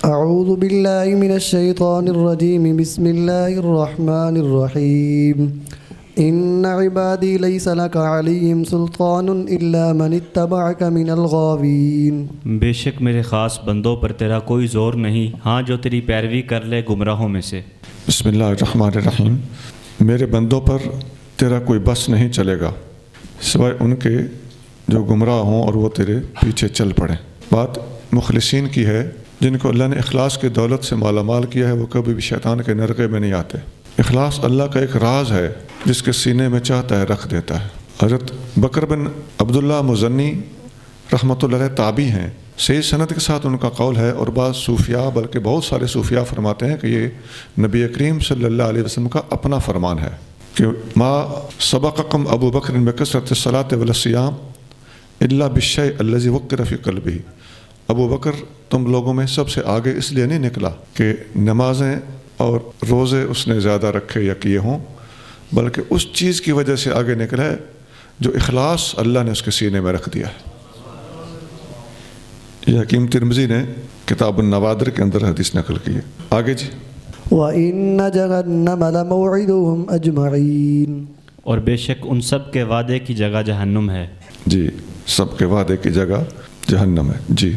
اعوذ باللہ من الشیطان الرجیم بسم اللہ الرحمن الرحیم ان عبادی لیس لک علیہم سلطان الا من اتبعک من الغاوین۔ بے شک میرے خاص بندوں پر تیرا کوئی زور نہیں، ہاں جو تیری پیروی کر لے گمراہوں میں سے۔ بسم اللہ الرحمن الرحیم۔ میرے بندوں پر تیرا کوئی بس نہیں چلے گا سوائے ان کے جو گمراہ ہوں اور وہ تیرے پیچھے چل پڑیں۔ بات مخلصین کی ہے، جن کو اللہ نے اخلاص کی دولت سے مالا مال کیا ہے، وہ کبھی بھی شیطان کے نرغے میں نہیں آتے۔ اخلاص اللہ کا ایک راز ہے، جس کے سینے میں چاہتا ہے رکھ دیتا ہے۔ حضرت بکر بن عبداللہ مزنی رحمۃ اللہ علیہ تابعی ہیں، صحیح سند کے ساتھ ان کا قول ہے، اور بعض صوفیاء بلکہ بہت سارے صوفیاء فرماتے ہیں کہ یہ نبی کریم صلی اللہ علیہ وسلم کا اپنا فرمان ہے کہ ما سبقکم ابو بکر بکثرۃ الصلاۃ والصیام الا بالشیء الذی وقر فی قلبہ۔ ابو بکر تم لوگوں میں سب سے آگے اس لیے نہیں نکلا کہ نمازیں اور روزے اس نے زیادہ رکھے یا کیے ہوں، بلکہ اس چیز کی وجہ سے آگے نکلا ہے جو اخلاص اللہ نے اس کے سینے میں رکھ دیا ہے۔ یہ حکیم ترمذی نے کتاب النوادر کے اندر حدیث نقل کی ہے۔ آگے جی۔ وَإِنَّ جَهَنَّمَ لَمَوْعِدُهُمْ أَجْمَعِينَ۔ اور بے شک ان سب کے وعدے کی جگہ جہنم ہے۔ جی، سب کے وعدے کی جگہ جہنم ہے۔ جی۔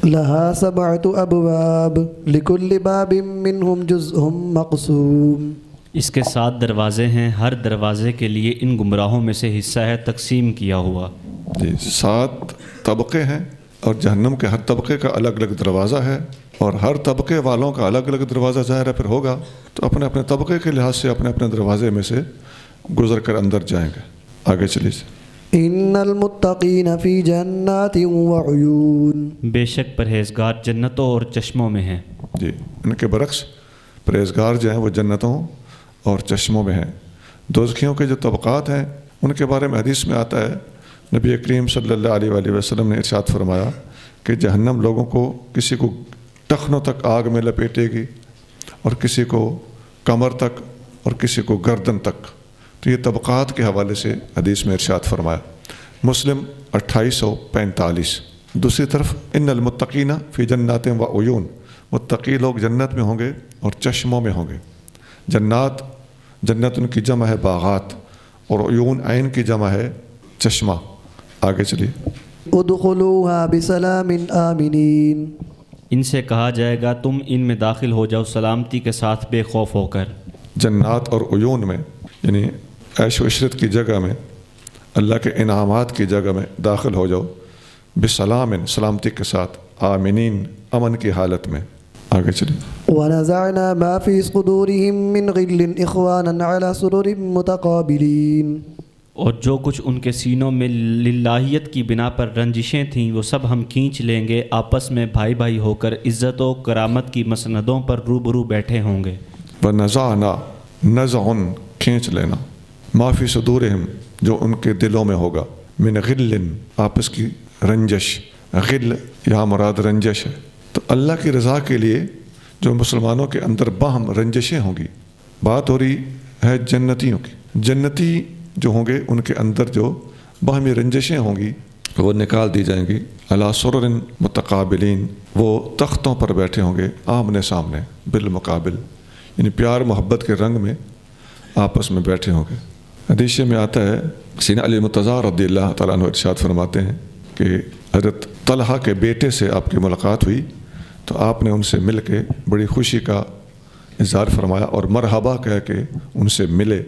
لَهَا سَبْعَةُ أَبْوَابٍ لِكُلِّ بَابٍ مِّنْهُمْ جُزْءٌ مَّقْسُومٌ۔ اس کے 7 دروازے ہیں، ہر دروازے کے لیے ان گمراہوں میں سے حصہ ہے تقسیم کیا ہوا۔ جی، 7 طبقے ہیں، اور جہنم کے ہر طبقے کا الگ الگ دروازہ ہے، اور ہر طبقے والوں کا الگ الگ دروازہ ظاہر ہے پھر ہوگا، تو اپنے اپنے طبقے کے لحاظ سے اپنے اپنے دروازے میں سے گزر کر اندر جائیں گے۔ آگے چلیے۔ ان المتقین فی جنات وعیون۔ بے شک پرہیزگار جنتوں اور چشموں میں ہیں۔ جی، ان کے برعکس پرہیزگار جو ہیں وہ جنتوں اور چشموں میں ہیں۔ دوزخیوں کے جو طبقات ہیں ان کے بارے میں حدیث میں آتا ہے، نبی کریم صلی اللہ علیہ وآلہ وسلم نے ارشاد فرمایا کہ جہنم لوگوں کو کسی کو ٹخنوں تک آگ میں لپیٹے گی، اور کسی کو کمر تک، اور کسی کو گردن تک۔ تو یہ طبقات کے حوالے سے حدیث میں ارشاد فرمایا۔ مسلم 2845۔ دوسری طرف ان المتقین فی جنات و عیون، متقی لوگ جنت میں ہوں گے اور چشموں میں ہوں گے۔ جنت ان کی جمع ہے باغات، اور عیون عین کی جمع ہے چشمہ۔ آگے چلیے۔ ادخلوها بسلام آمنین۔ ان سے کہا جائے گا تم ان میں داخل ہو جاؤ سلامتی کے ساتھ بے خوف ہو کر۔ جنات اور عیون میں یعنی عیش و عشرت کی جگہ میں، اللہ کے انعامات کی جگہ میں داخل ہو جاؤ بسلام، سلامتی کے ساتھ، آمنین، امن کی حالت میں۔ آگے چلیے۔ ونزعنا ما في صدورهم من غل اخوانا على سرر متقابلین۔ اور جو کچھ ان کے سینوں میں للہیت کی بنا پر رنجشیں تھیں وہ سب ہم کھینچ لیں گے، آپس میں بھائی بھائی ہو کر عزت و کرامت کی مسندوں پر روبرو بیٹھے ہوں گے۔ ونزعنا، نزع کھینچ لینا، ما فی صدورہم جو ان کے دلوں میں ہوگا، من غل آپس کی رنجش، غل یہاں مراد رنجش ہے۔ تو اللہ کی رضا کے لیے جو مسلمانوں کے اندر باہم رنجشیں ہوں گی، بات ہو رہی ہے جنتیوں کی۔ جنتی جو ہوں گے ان کے اندر جو باہمی رنجشیں ہوں گی وہ نکال دی جائیں گی۔ علی سرر متقابلین، وہ تختوں پر بیٹھے ہوں گے آمنے سامنے، بالمقابل، یعنی پیار محبت کے رنگ میں آپس میں بیٹھے ہوں گے۔ حدیث میں آتا ہے، سیدنا علی مرتضیٰ رضی اللہ تعالیٰ عنہ ارشاد فرماتے ہیں کہ حضرت طلحہ کے بیٹے سے آپ کی ملاقات ہوئی تو آپ نے ان سے مل کے بڑی خوشی کا اظہار فرمایا، اور مرحبا کہہ کے ان سے ملے،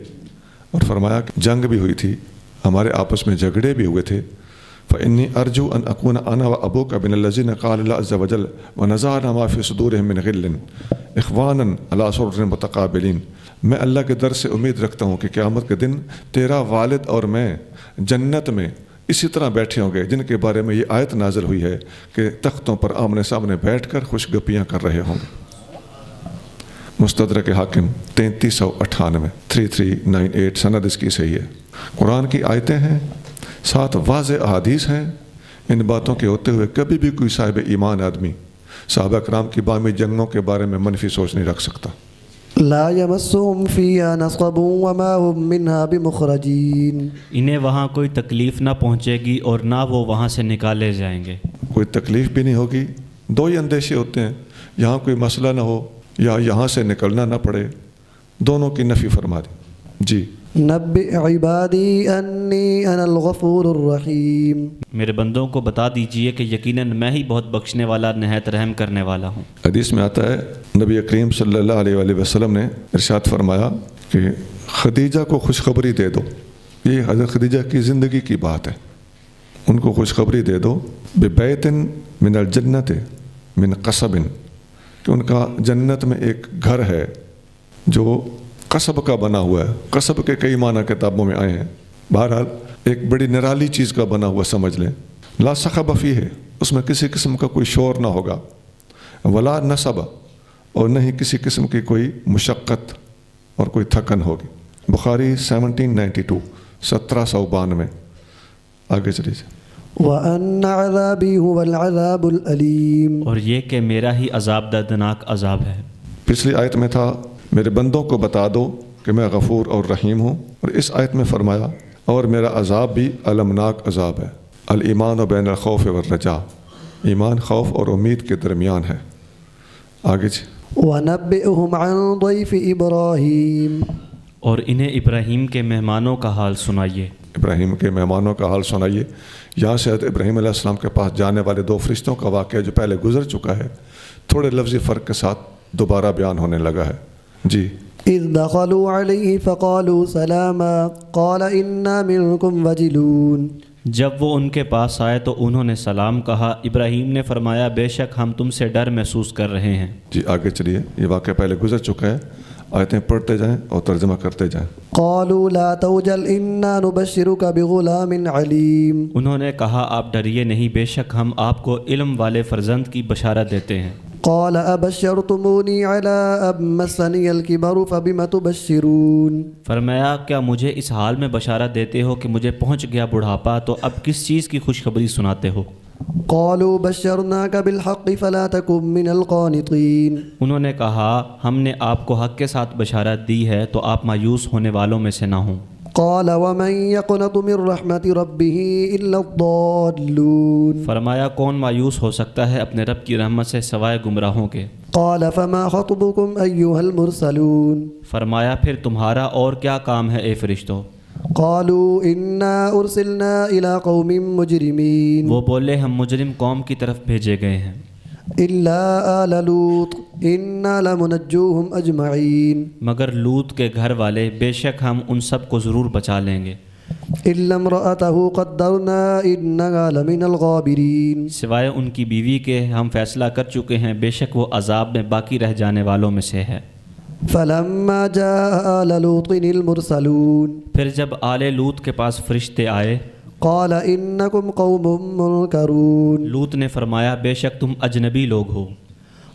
اور فرمایا کہ جنگ بھی ہوئی تھی، ہمارے آپس میں جھگڑے بھی ہوئے تھے۔ فإنی ارجو ان اکون انا وابوک من الذین قال اللہ عز وجل ونزعنا ما فی صدورہم من غل اخوانا علی سرر متقابلین۔ میں اللہ کے در سے امید رکھتا ہوں کہ قیامت کے دن تیرا والد اور میں جنت میں اسی طرح بیٹھے ہوں گے جن کے بارے میں یہ آیت نازل ہوئی ہے کہ تختوں پر آمنے سامنے بیٹھ کر خوش گپیاں کر رہے ہوں گے۔ مستدرک حاکم 3398، 3398، سند اس کی صحیح ہے۔ قرآن کی آیتیں ہیں، 7 واضح احادیث ہیں۔ ان باتوں کے ہوتے ہوئے کبھی بھی کوئی صاحب ایمان آدمی صحابہ کرام کی باہمی جنگوں کے بارے میں منفی سوچ نہیں رکھ سکتا۔ لا يمسهم فيها نصب وما هم منها بمخرجین۔ انہیں وہاں کوئی تکلیف نہ پہنچے گی اور نہ وہ وہاں سے نکالے جائیں گے۔ کوئی تکلیف بھی نہیں ہوگی۔ 2 ہی اندیشے ہوتے ہیں، یہاں کوئی مسئلہ نہ ہو یا یہاں سے نکلنا نہ پڑے، دونوں کی نفی فرما دی۔ جی نبئ عبادی انی انا الغفور الرحیم۔ میرے بندوں کو بتا دیجئے کہ یقیناً میں ہی بہت بخشنے والا نہایت رحم کرنے والا ہوں۔ حدیث میں آتا ہے نبی کریم صلی اللہ علیہ وآلہ وسلم نے ارشاد فرمایا کہ خدیجہ کو خوشخبری دے دو، یہ حضرت خدیجہ کی زندگی کی بات ہے، ان کو خوشخبری دے دو ببیت من الجنت من قصب، کہ ان کا جنت میں ایک گھر ہے جو قصب کا بنا ہوا ہے۔ قصب کے کئی معنی کتابوں میں آئے ہیں، بہرحال ایک بڑی نرالی چیز کا بنا ہوا سمجھ لیں۔ لا صخب فیہ، اس میں کسی قسم کا کوئی شور نہ ہوگا، ولا نصب، اور نہ ہی کسی قسم کی کوئی مشقت اور کوئی تھکن ہوگی۔ بخاری 1792، 1792۔ آگے چلیے۔ وَأَنَّ عَذَابِي هُوَ الْعَذَابُ الْأَلِيمُ، اور یہ کہ میرا ہی عذاب دردناک عذاب ہے۔ پچھلی آیت میں تھا میرے بندوں کو بتا دو کہ میں غفور اور رحیم ہوں، اور اس آیت میں فرمایا اور میرا عذاب بھی المناک عذاب ہے۔ الایمان بین الخوف والرجاء، ایمان خوف اور امید کے درمیان ہے۔ آگے جی۔ وَنَبِّئْهُمْ عَنْ ضَيْفِ إِبْرَاهِيمَ، اور انہیں ابراہیم کے مہمانوں کا حال سنائیے۔ ابراہیم کے مہمانوں کا حال سنائیے۔ یہاں سے حضرت ابراہیم علیہ السلام کے پاس جانے والے دو فرشتوں کا واقعہ جو پہلے گزر چکا ہے، تھوڑے لفظی فرق کے ساتھ دوبارہ بیان ہونے لگا ہے۔ جی۔ إِذْ دَخَلُوا عَلَيْهِ فَقَالُوا سَلَامًا قَالَ إِنَّا مِنْكُمْ وَجِلُونَ، جب وہ ان کے پاس آئے تو انہوں نے سلام کہا، ابراہیم نے فرمایا بے شک ہم تم سے ڈر محسوس کر رہے ہیں۔ جی آگے چلیے، یہ واقعہ پہلے گزر چکا ہے، آیتیں پڑھتے جائیں اور ترجمہ کرتے جائیں۔ قالوا لا توجل إنا نبشرك بغلام عليم، انہوں نے کہا آپ ڈریے نہیں، بے شک ہم آپ کو علم والے فرزند کی بشارت دیتے ہیں۔ قال أبشرتموني على أن مسني الكبر فبم تبشرون، فرمایا کیا مجھے اس حال میں بشارت دیتے ہو کہ مجھے پہنچ گیا بڑھاپا، تو اب کس چیز کی خوشخبری سناتے ہو؟ قالوا بشرناك بالحق فلا تكن من القانطين، انہوں نے کہا ہم نے آپ کو حق کے ساتھ بشارت دی ہے تو آپ مایوس ہونے والوں میں سے نہ ہوں۔ قال ومن يقنط من رحمة ربه إلا الضالون، فرمایا کون مایوس ہو سکتا ہے اپنے رب کی رحمت سے سوائے گمراہوں کے؟ قال فما خطبكم أيها المرسلون، فرمایا پھر تمہارا اور کیا کام ہے اے فرشتوں؟ قالوا إنا أرسلنا إلى قوم مجرمين، وہ بولے ہم مجرم قوم کی طرف بھیجے گئے ہیں، إلا آل لوط إنا لمنجوهم أجمعين، مگر لوط کے گھر والے بے شک ہم ان سب کو ضرور بچا لیں گے، إلا امرأته قدرنا إنها لمن الغابرين، سوائے ان کی بیوی کے ہم فیصلہ کر چکے ہیں بے شک وہ عذاب میں باقی رہ جانے والوں میں سے ہے۔ فلما جاء آل لوط المرسلون، پھر جب آل لوط کے پاس فرشتے آئے، قال إنكم قوم منكرون، لوط نے فرمایا بے شک تم اجنبی لوگ ہو۔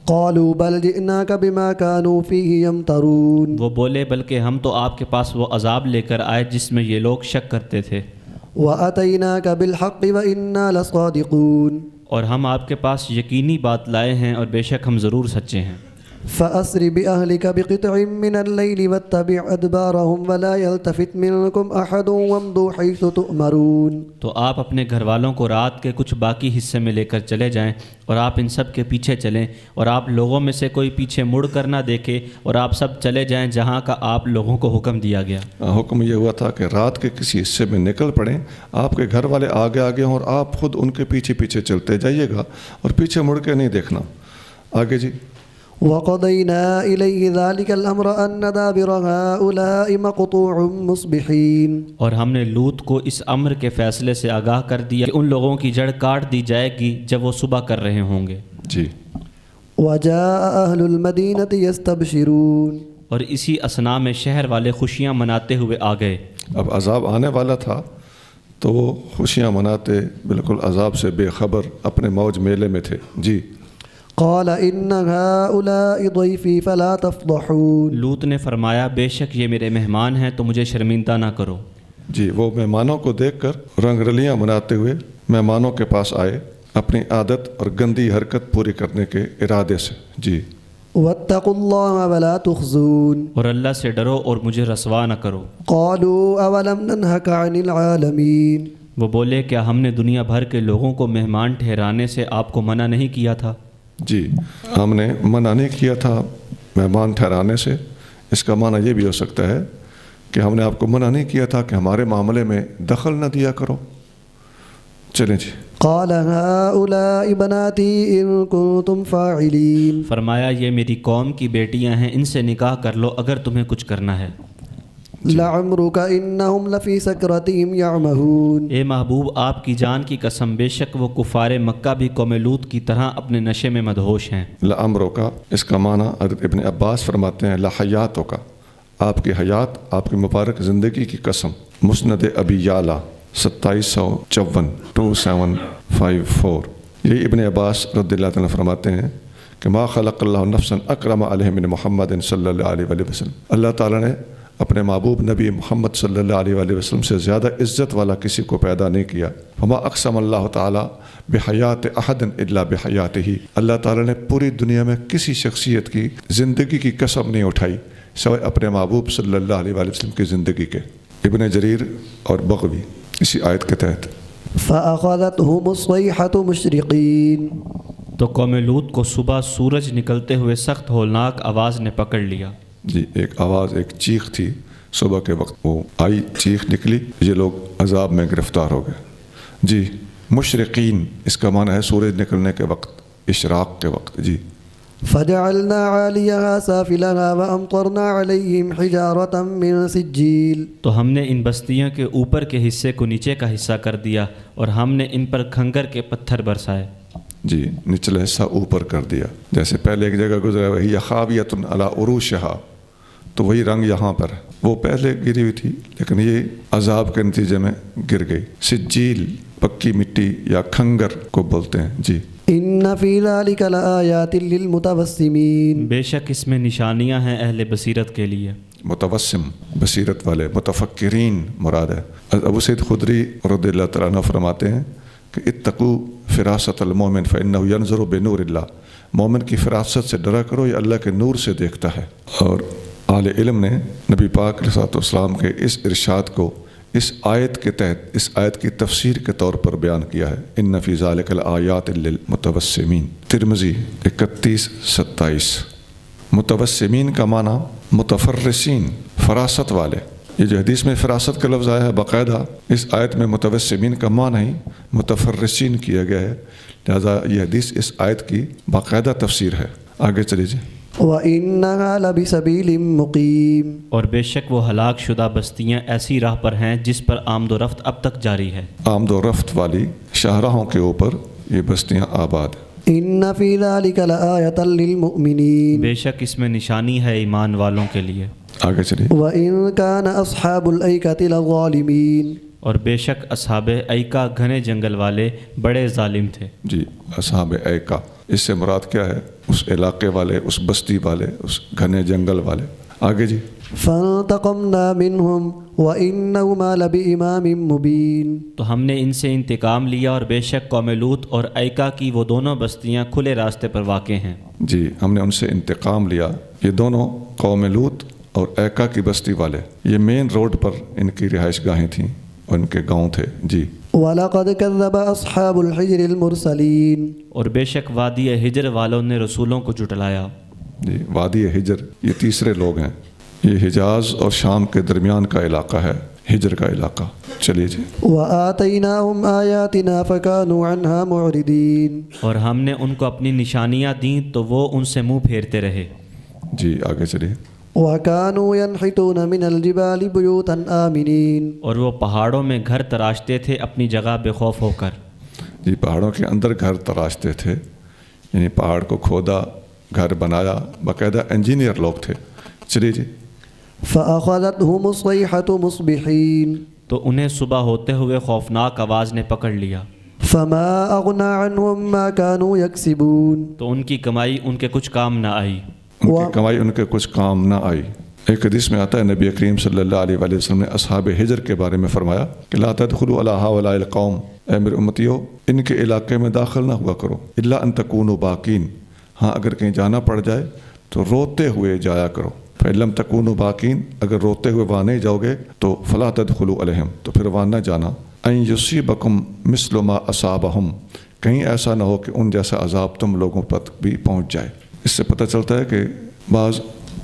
قالوا بل جئناك بما كانوا فيه يمترون، وہ بولے بلکہ ہم تو آپ کے پاس وہ عذاب لے کر آئے جس میں یہ لوگ شک کرتے تھے، وأتيناك بالحق وإنا لصادقون، اور ہم آپ کے پاس یقینی بات لائے ہیں اور بے شک ہم ضرور سچے ہیں۔ فأسر بأهلك بقطع من الليل واتبع أدبارهم ولا يلتفت منكم أحد وامضوا حيث تؤمرون، تو آپ اپنے گھر والوں کو رات کے کچھ باقی حصے میں لے کر چلے جائیں اور آپ ان سب کے پیچھے چلیں، اور آپ لوگوں میں سے کوئی پیچھے مڑ کر نہ دیکھے، اور آپ سب چلے جائیں جہاں کا آپ لوگوں کو حکم دیا گیا۔ حکم یہ ہوا تھا کہ رات کے کسی حصے میں نکل پڑیں، آپ کے گھر والے آگے آگے ہوں اور آپ خود ان کے پیچھے پیچھے چلتے جائیے گا اور پیچھے مڑ کے نہیں دیکھنا۔ آگے جی۔ وقضينا إليه ذلك الأمر أن دابر هؤلاء مقطوع مصبحين، اور ہم نے لوط کو اس امر کے فیصلے سے آگاہ کر دیا کہ ان لوگوں کی جڑ کاٹ دی جائے گی جب وہ صبح کر رہے ہوں گے۔ جی۔ وجاء أهل المدينة يستبشرون، اور اسی اثناء میں شہر والے خوشیاں مناتے ہوئے آ گئے۔ اب عذاب آنے والا تھا تو وہ خوشیاں مناتے بالکل عذاب سے بے خبر اپنے موج میلے میں تھے۔ جی۔ قال إن هؤلاء ضيفي فلا تفضحون، لوط نے فرمایا بے شک یہ میرے مہمان ہیں تو مجھے شرمندہ نہ کرو۔ جی، وہ مہمانوں کو دیکھ کر رنگ رلیاں مناتے ہوئے مہمانوں کے پاس آئے اپنی عادت اور گندی حرکت پوری کرنے کے ارادے سے۔ جی۔ واتقوا الله ولا تخزون، اور اللہ سے ڈرو اور مجھے رسوا نہ کرو۔ قالوا أولم ننهك عن العالمين، وہ بولے کیا ہم نے دنیا بھر کے لوگوں کو مہمان ٹھہرانے سے آپ کو منع نہیں کیا تھا؟ جی ہم نے منع نہیں کیا تھا مہمان ٹھہرانے سے، اس کا معنی یہ بھی ہو سکتا ہے کہ ہم نے آپ کو منع نہیں کیا تھا کہ ہمارے معاملے میں دخل نہ دیا کرو۔ چلیں جی۔ قال هؤلاء بناتي إن كنتم فاعلين، فرمایا یہ میری قوم کی بیٹیاں ہیں، ان سے نکاح کر لو اگر تمہیں کچھ کرنا ہے۔ لعمرك إنهم لفي سكرتهم يعمهون، اے محبوب آپ کی جان کی قسم بے شک وہ کفار مکہ بھی قوم لوط کی طرح اپنے نشے میں مدہوش ہیں۔ لعمرو کا اس کا معنی حضرت ابن عباس فرماتے ہیں لحیاتوں کا، آپ کی حیات، آپ کی مبارک زندگی کی قسم۔ مسند ابی یعلا 2754 2754، یہی ابن عباس رضی اللہ تعالیٰ فرماتے ہیں کہ ما خلق اللہ نفسا اکرم علیہ من محمد صلی اللہ علیہ وآلہ وسلم، اللہ تعالیٰ نے اپنے محبوب نبی محمد صلی اللہ علیہ وآلہ وسلم سے زیادہ عزت والا کسی کو پیدا نہیں کیا۔ وما اقسم اللہ تعالیٰ بحیات احد الا بحیاتہ، اللہ تعالیٰ نے پوری دنیا میں کسی شخصیت کی زندگی کی قسم نہیں اٹھائی سوائے اپنے محبوب صلی اللہ علیہ وآلہ وسلم کی زندگی کے۔ ابن جریر اور بغوی اسی آیت کے تحت۔ فأخذتهم الصيحة مشرقين، تو قوم لوط کو صبح سورج نکلتے ہوئے سخت ہولناک آواز نے پکڑ لیا۔ جی ایک آواز، ایک چیخ تھی صبح کے وقت، وہ آئی چیخ نکلی، یہ لوگ عذاب میں گرفتار ہو گئے۔ جی مشرقین اس کا معنی ہے سورج نکلنے کے وقت، اشراق کے وقت۔ جی فجعلنا عاليها سافلها وأمطرنا عليهم حجارة من سجيل، تو ہم نے ان بستیوں کے اوپر کے حصے کو نیچے کا حصہ کر دیا اور ہم نے ان پر کھنگر کے پتھر برسائے۔ جی نچلا حصہ اوپر کر دیا، جیسے پہلے ایک جگہ گزرا وہی خاویۃ علی عروشها، تو وہی رنگ یہاں پر، وہ پہلے گری ہوئی تھی لیکن یہ عذاب کے نتیجے میں گر گئی۔ سجیل پکی مٹی یا کھنگر کو بولتے ہیں۔ جی ان فی ذلک لآیات للمتوسمین، بے شک اس میں نشانیاں ہیں اہل بصیرت کے لیے۔ متوسم بصیرت والے، متفکرین مراد ہے۔ ابو سعید خدری رضی اللہ تعالیٰ عنہ فرماتے ہیں کہ اتقوا فراست المومن فإنہ ینظر بنور اللہ، مومن کی فراست سے ڈرا کرو، یہ اللہ کے نور سے دیکھتا ہے۔ اور اہل علم نے نبی پاک علیہ السلام کے اس ارشاد کو اس آیت کے تحت، اس آیت کی تفسیر کے طور پر بیان کیا ہے۔ ان فی ذلک لآیات للمتوسمین، ترمذی 3127۔ متوسمین کا معنی متفرسین، فراست والے۔ یہ جو حدیث میں فراست کا لفظ آیا ہے باقاعدہ اس آیت میں متوسمین کا معنی ہی متفرسین کیا گیا ہے، لہذا یہ حدیث اس آیت کی باقاعدہ تفسیر ہے۔ آگے چلیے جی۔ وَإِنَّهَا لَبِسَبِيلٍ مُقِيمٍ، اور بے شک وہ ہلاک شدہ بستیاں ایسی راہ پر ہیں جس پر آمد و رفت اب تک جاری ہے۔ آمد و رفت والی شاہراہوں کے اوپر یہ بستیاں آباد ہیں۔ ان فی ذلک لآیۃ للمؤمنین، بے شک اس میں نشانی ہے ایمان والوں کے لیے۔ آگے چلیے۔ وَإِن كَانَ أَصْحَابُ الْأَيْكَةِ لَظَالِمِينَ، اور بے شک اصحاب ایکا گھنے جنگل والے بڑے ظالم تھے۔ جی اصحاب ایکا، اس سے مراد کیا ہے؟ اس علاقے والے، اس بستی والے، اس گھنے جنگل والے۔ آگے جی۔ فَانْتَقَمْنَا مِنْهُمْ وَإِنَّهُمَا لَبِإِمَامٍ مُبِينٍ، تو ہم نے ان سے انتقام لیا اور بے شک قوم لوط اور ایکا کی وہ دونوں بستیاں کھلے راستے پر واقع ہیں۔ جی ہم نے ان سے انتقام لیا، یہ دونوں قوم لوط اور ایکا کی بستی والے، یہ مین روڈ پر ان کی رہائش گاہیں تھیں اور ان کے گاؤں تھے۔ جی وَلَقَدْ كَذَّبَ أَصْحَابُ الْحِجْرِ الْمُرْسَلِينَ، اور بے شک وادی ہجر والوں نے رسولوں کو جھٹلایا۔ جی وادی ہجر یہ تیسرے لوگ ہیں، یہ حجاز اور شام کے درمیان کا علاقہ ہے، ہجر کا علاقہ۔ چلیے جی۔ وَآتَيْنَاهُمْ آيَاتِنَا فَكَانُوا عَنْهَا مُعْرِضِينَ، اور ہم نے ان کو اپنی نشانیاں دیں تو وہ ان سے منہ پھیرتے رہے۔ جی آگے چلیے۔ وَكَانُوا يَنْحِتُونَ مِنَ الْجِبَالِ بُيُوتًا آمِنِينَ، اور وہ پہاڑوں میں گھر تراشتے تھے اپنی جگہ بے خوف ہو کر۔ جی پہاڑوں کے اندر گھر تراشتے تھے، یعنی پہاڑ کو کھودا، گھر بنایا، باقاعدہ انجینئر لوگ تھے۔ چلیے جی۔ فَأَخَذَتْهُمُ الصَّيْحَةُ مُصْبِحِينَ، تو انہیں صبح ہوتے ہوئے خوفناک آواز نے پکڑ لیا۔ فَمَا أَغْنَى عَنْهُمْ مَا كَانُوا يَكْسِبُونَ، تو ان کی کمائی ان کے کچھ کام نہ آئی۔ ان کی کمائی ان کے کچھ کام نہ آئی۔ ایک حدیث میں آتا ہے نبی کریم صلی اللہ علیہ وآلہ وسلم نے اصحاب ہجر کے بارے میں فرمایا کہ لا تدخلوا علی هؤلاء القوم، اے میرے امتیو ان کے علاقے میں داخل نہ ہوا کرو، الا ان تکونوا باقین، ہاں اگر کہیں جانا پڑ جائے تو روتے ہوئے جایا کرو۔ فإن لم تکونوا باقین، اگر روتے ہوئے وہاں نہیں جاؤ گے تو فلا تدخلوا علیہم، تو پھر وہاں نہ جانا۔ ان یصیبکم مثل ما اصابہم، کہیں ایسا نہ ہو کہ ان جیسا عذاب تم لوگوں پر بھی پہنچ جائے۔ اس سے پتہ چلتا ہے کہ بعض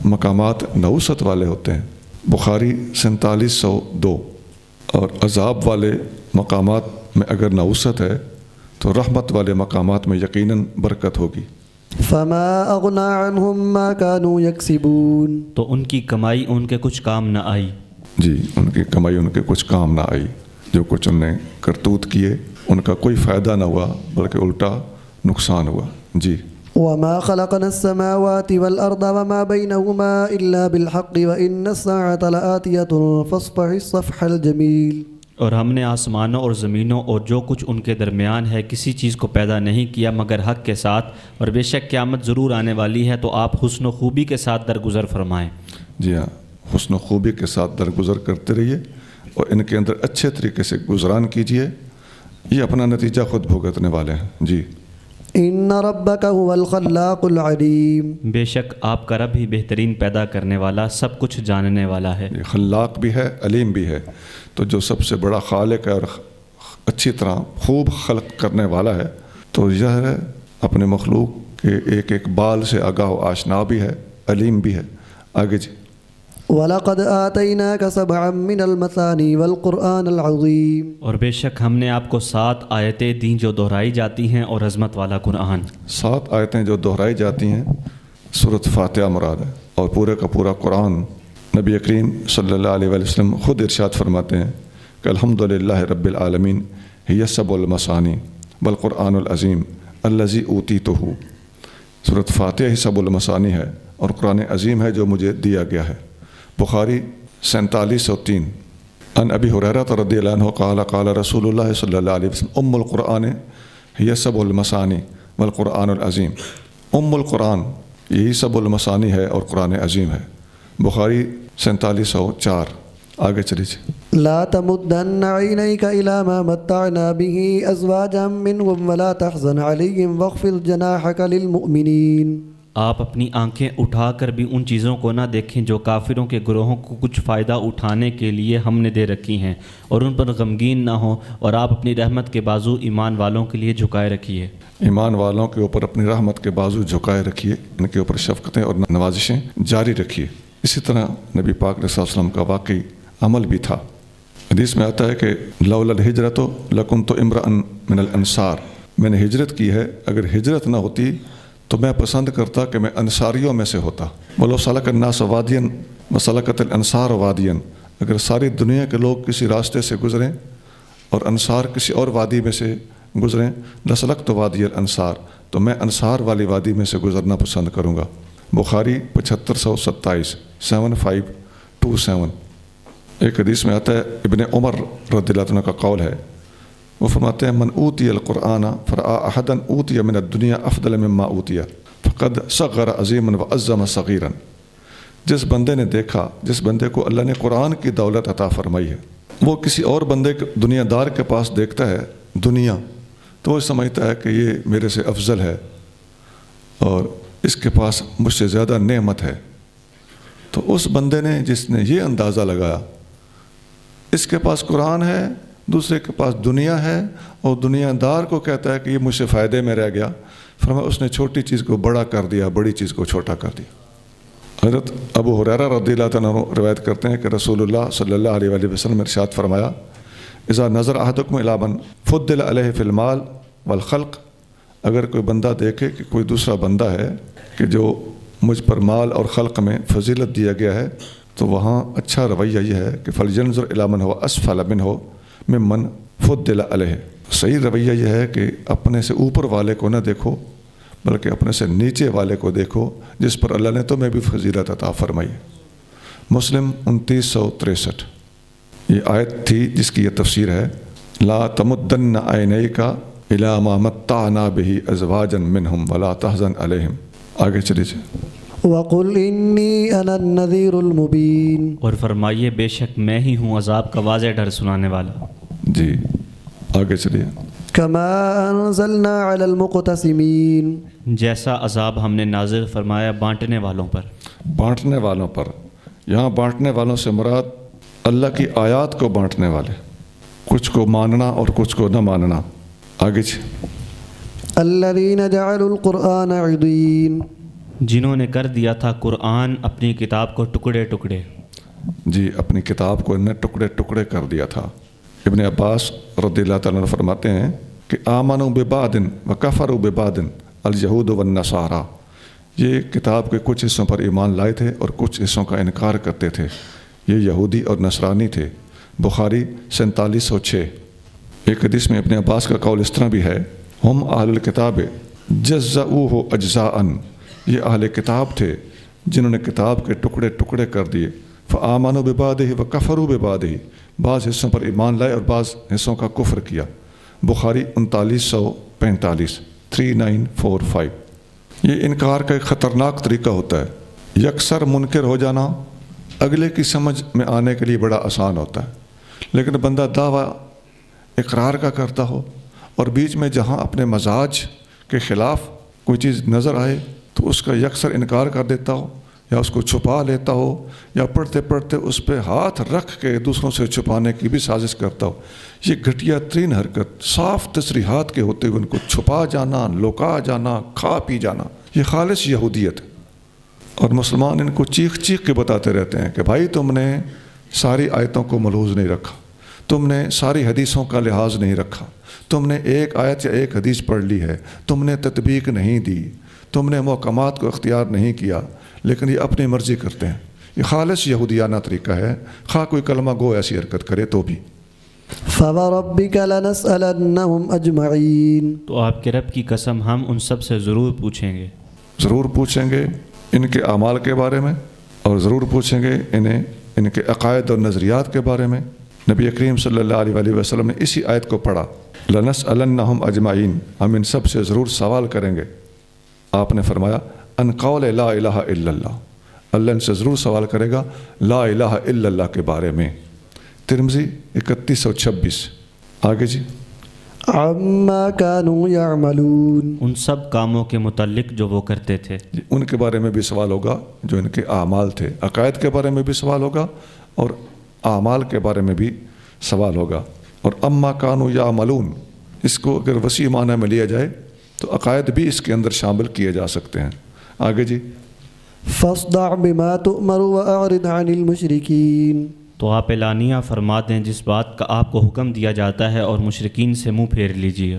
مقامات نحوست والے ہوتے ہیں، بخاری 4702، اور عذاب والے مقامات میں اگر نحوست ہے تو رحمت والے مقامات میں یقیناً برکت ہوگی۔ فما اغنى عنهم ما كانوا يكسبون، تو ان کی کمائی ان کے کچھ کام نہ آئی۔ جی، ان کی کمائی ان کے کچھ کام نہ آئی، جو کچھ انہوں نے کرتوت کیے ان کا کوئی فائدہ نہ ہوا بلکہ الٹا نقصان ہوا۔ جی، وما خلقنا السماوات والأرض وما بينهما إلا بالحق وإن الساعة لآتية فاصفح الصفح الجميل، اور ہم نے آسمانوں اور زمینوں اور جو کچھ ان کے درمیان ہے کسی چیز کو پیدا نہیں کیا مگر حق کے ساتھ، اور بے شک قیامت ضرور آنے والی ہے، تو آپ حسن و خوبی کے ساتھ درگزر فرمائیں۔ جی ہاں، حسن و خوبی کے ساتھ درگزر کرتے رہیے اور ان کے اندر اچھے طریقے سے گزران کیجیے، یہ اپنا نتیجہ خود بھگتنے والے ہیں۔ جی، ان ربك هو الخلاق العلیم، بے شک آپ کا رب ہی بہترین پیدا کرنے والا، سب کچھ جاننے والا ہے۔ یہ خلاق بھی ہے، علیم بھی ہے، تو جو سب سے بڑا خالق ہے اور اچھی طرح خوب خلق کرنے والا ہے، تو یہ ہے اپنے مخلوق کے ایک ایک بال سے آگاہ و آشنا بھی ہے، علیم بھی ہے۔ آگے جی، وَلَقَدْ آتَيْنَاكَ سَبْعًا مِّنَ الْمَثَانِي وَالْقُرْآنَ الْعَظِيمِ، اور بے شک ہم نے آپ کو 7 آیتیں دیں جو دہرائی جاتی ہیں، اور عظمت والا قرآن۔ 7 آیتیں جو دہرائی جاتی ہیں، سورۃ فاتحہ مراد ہے، اور پورے کا پورا قرآن۔ نبی کریم صلی اللہ علیہ وسلم خود ارشاد فرماتے ہیں کہ الحمدللہ رب العالمین ہی السبع المثانی والقرآن العظیم الذی اوتیتہ۔ سورۃ فاتحہ ہی سبع المثانی ہے اور قرآن عظیم ہے جو مجھے دیا گیا ہے۔ بخاری 4703، عن ابی ہریرہ رضی اللہ عنہ قال قال رسول اللہ صلی اللہ علیہ وسلم ام القرآن ہی السبع المثانی والقرآن العظیم۔ ام القرآن یہی سبع المثانی ہے اور قرآن عظیم ہے۔ بخاری 4704۔ آگے چلیے۔ لا تمدن عينيك إلى ما متعنا به أزواجا منهم ولا تحزن عليهم واخفض جناحك للمؤمنين، آپ اپنی آنکھیں اٹھا کر بھی ان چیزوں کو نہ دیکھیں جو کافروں کے گروہوں کو کچھ فائدہ اٹھانے کے لیے ہم نے دے رکھی ہیں، اور ان پر غمگین نہ ہوں، اور آپ اپنی رحمت کے بازو ایمان والوں کے لیے جھکائے رکھیے۔ ایمان والوں کے اوپر اپنی رحمت کے بازو جھکائے رکھیے، ان کے اوپر شفقتیں اور نوازشیں جاری رکھیے۔ اسی طرح نبی پاک علیہ السلام کا واقعی عمل بھی تھا۔ حدیث میں آتا ہے کہ لولا الہجرۃ لکنت امرأ من الانصار، میں نے ہجرت کی ہے، اگر ہجرت نہ ہوتی تو میں پسند کرتا کہ میں انصاریوں میں سے ہوتا۔ ولو سلک الناس وادیا وسلکت الانصار وادیا، اگر ساری دنیا کے لوگ کسی راستے سے گزریں اور انصار کسی اور وادی میں سے گزریں، لسلکت وادی الانصار، تو میں انصار والی وادی میں سے گزرنا پسند کروں گا۔ بخاری 7527، 7527۔ ایک حدیث میں آتا ہے، ابن عمر رضی اللہ عنہ کا قول ہے، وہ فرماتے ہیں من اوتی القرآن فرآ احدا اوتی من الدنیا افضل مما اوتی فقد صغر عظیما وعظم صغیرا۔ جس بندے نے دیکھا، جس بندے کو اللہ نے قرآن کی دولت عطا فرمائی ہے، وہ کسی اور بندے دنیا دار کے پاس دیکھتا ہے دنیا، تو وہ سمجھتا ہے کہ یہ میرے سے افضل ہے اور اس کے پاس مجھ سے زیادہ نعمت ہے۔ تو اس بندے نے جس نے یہ اندازہ لگایا، اس کے پاس قرآن ہے، دوسرے کے پاس دنیا ہے، اور دنیا دار کو کہتا ہے کہ یہ مجھ سے فائدے میں رہ گیا، فرمایا اس نے چھوٹی چیز کو بڑا کر دیا، بڑی چیز کو چھوٹا کر دیا۔ حضرت ابو ہریرہ رضی اللہ عنہ روایت کرتے ہیں کہ رسول اللہ صلی اللہ علیہ وآلہ وسلم ارشاد فرمایا، اذا نظر احدکم الی من فضل علیہ فی المال والخلق، اگر کوئی بندہ دیکھے کہ کوئی دوسرا بندہ ہے کہ جو مجھ پر مال اور خلق میں فضیلت دیا گیا ہے، تو وہاں اچھا رویہ یہ ہے کہ فلینظر الی من هو اسفل منہ ممن فضل علیہ، صحیح رویہ یہ ہے کہ اپنے سے اوپر والے کو نہ دیکھو بلکہ اپنے سے نیچے والے کو دیکھو جس پر اللہ نے تمہیں بھی فضیلت عطا فرمائی۔ مسلم 2963۔ یہ آیت تھی جس کی یہ تفسیر ہے، لا تمدن عینیک الی ما متعنا بہ ازواجا منہم ولا تحزن علیہم۔ آگے چلیے۔ وَقُلْ إِنِّي أَنَا النَّذِيرُ الْمُبِينُ، اور فرمائیے بے شک میں ہی ہوں عذاب کا واضح ڈر سنانے والا۔ جی آگے چلیے۔ كَمَا أَنزَلْنَا عَلَى الْمُقْتَسِمِينَ، جیسا عذاب ہم نے نازل فرمایا بانٹنے والوں پر۔ بانٹنے والوں پر، یہاں بانٹنے والوں سے مراد اللہ کی آیات کو بانٹنے والے، کچھ کو ماننا اور کچھ کو نہ ماننا۔ آگے الذين جعلوا القرآن عضين جنہوں نے کر دیا تھا قرآن اپنی کتاب کو ٹکڑے ٹکڑے. جی اپنی کتاب کو انہیں ٹکڑے ٹکڑے کر دیا تھا. ابن عباس رضی اللہ تعالیٰ عنہ فرماتے ہیں کہ آمنوا ببعض وکفروا ببعض الیہود والنصارى. یہ کتاب کے کچھ حصوں پر ایمان لائے تھے اور کچھ حصوں کا انکار کرتے تھے. یہ یہودی اور نصرانی تھے. بخاری 4706. ایک حدیث میں ابن عباس کا قول اس طرح بھی ہے ہم اہل الکتاب جزؤوہ اجزاء. یہ اہل کتاب تھے جنہوں نے کتاب کے ٹکڑے ٹکڑے کر دیے. فآمنوا ببعضہ وکفروا ببعض. بعض حصوں پر ایمان لائے اور بعض حصوں کا کفر کیا. بخاری 3945 3945. یہ انکار کا ایک خطرناک طریقہ ہوتا ہے. یکسر منکر ہو جانا اگلے کی سمجھ میں آنے کے لیے بڑا آسان ہوتا ہے، لیکن بندہ دعویٰ اقرار کا کرتا ہو اور بیچ میں جہاں اپنے مزاج کے خلاف کوئی چیز نظر آئے تو اس کا یکسر انکار کر دیتا ہو یا اس کو چھپا لیتا ہو یا پڑھتے پڑھتے اس پہ ہاتھ رکھ کے دوسروں سے چھپانے کی بھی سازش کرتا ہو. یہ گھٹیا ترین حرکت، صاف تصریحات کے ہوتے ہوئے ان کو چھپا جانا، لوکا جانا، کھا پی جانا، یہ خالص یہودیت ہے. اور مسلمان ان کو چیخ چیخ کے بتاتے رہتے ہیں کہ بھائی تم نے ساری آیتوں کو ملحوظ نہیں رکھا، تم نے ساری حدیثوں کا لحاظ نہیں رکھا، تم نے ایک آیت یا ایک حدیث پڑھ لی ہے، تم نے تطبیق نہیں دی، تم نے محکمات کو اختیار نہیں کیا. لیکن یہ اپنی مرضی کرتے ہیں. یہ خالص یہودیانہ طریقہ ہے، خواہ کوئی کلمہ گو ایسی حرکت کرے تو بھی. فوربك لنسألنهم أجمعين. تو آپ کے رب کی قسم ہم ان سب سے ضرور پوچھیں گے. ضرور پوچھیں گے ان کے اعمال کے بارے میں، اور ضرور پوچھیں گے انہیں ان کے عقائد اور نظریات کے بارے میں. نبی کریم صلی اللہ علیہ وآلہ وسلم نے اسی آیت کو پڑھا، لنسألنهم اجمعین، ہم ان سب سے ضرور سوال کریں گے. آپ نے فرمایا ان قول لا الہ الا اللہ، اللہ ان سے ضرور سوال کرے گا لا الہ الا اللہ کے بارے میں. ترمذی 3126. آگے جی. عما كانوا يعملون. ان سب کاموں کے متعلق جو وہ کرتے تھے. ان کے بارے میں بھی سوال ہوگا جو ان کے اعمال تھے. عقائد کے بارے میں بھی سوال ہوگا اور اعمال کے بارے میں بھی سوال ہوگا. اور اما كانوا يعملون اس کو اگر وسیع معنی میں لیا جائے تو عقائد بھی اس کے اندر شامل کیے جا سکتے ہیں. آگے جی. فاصدع بما تؤمر واعرض عن المشركين. تو آپ اعلانیہ فرما دیں جس بات کا آپ کو حکم دیا جاتا ہے اور مشرکین سے منہ پھیر لیجیے.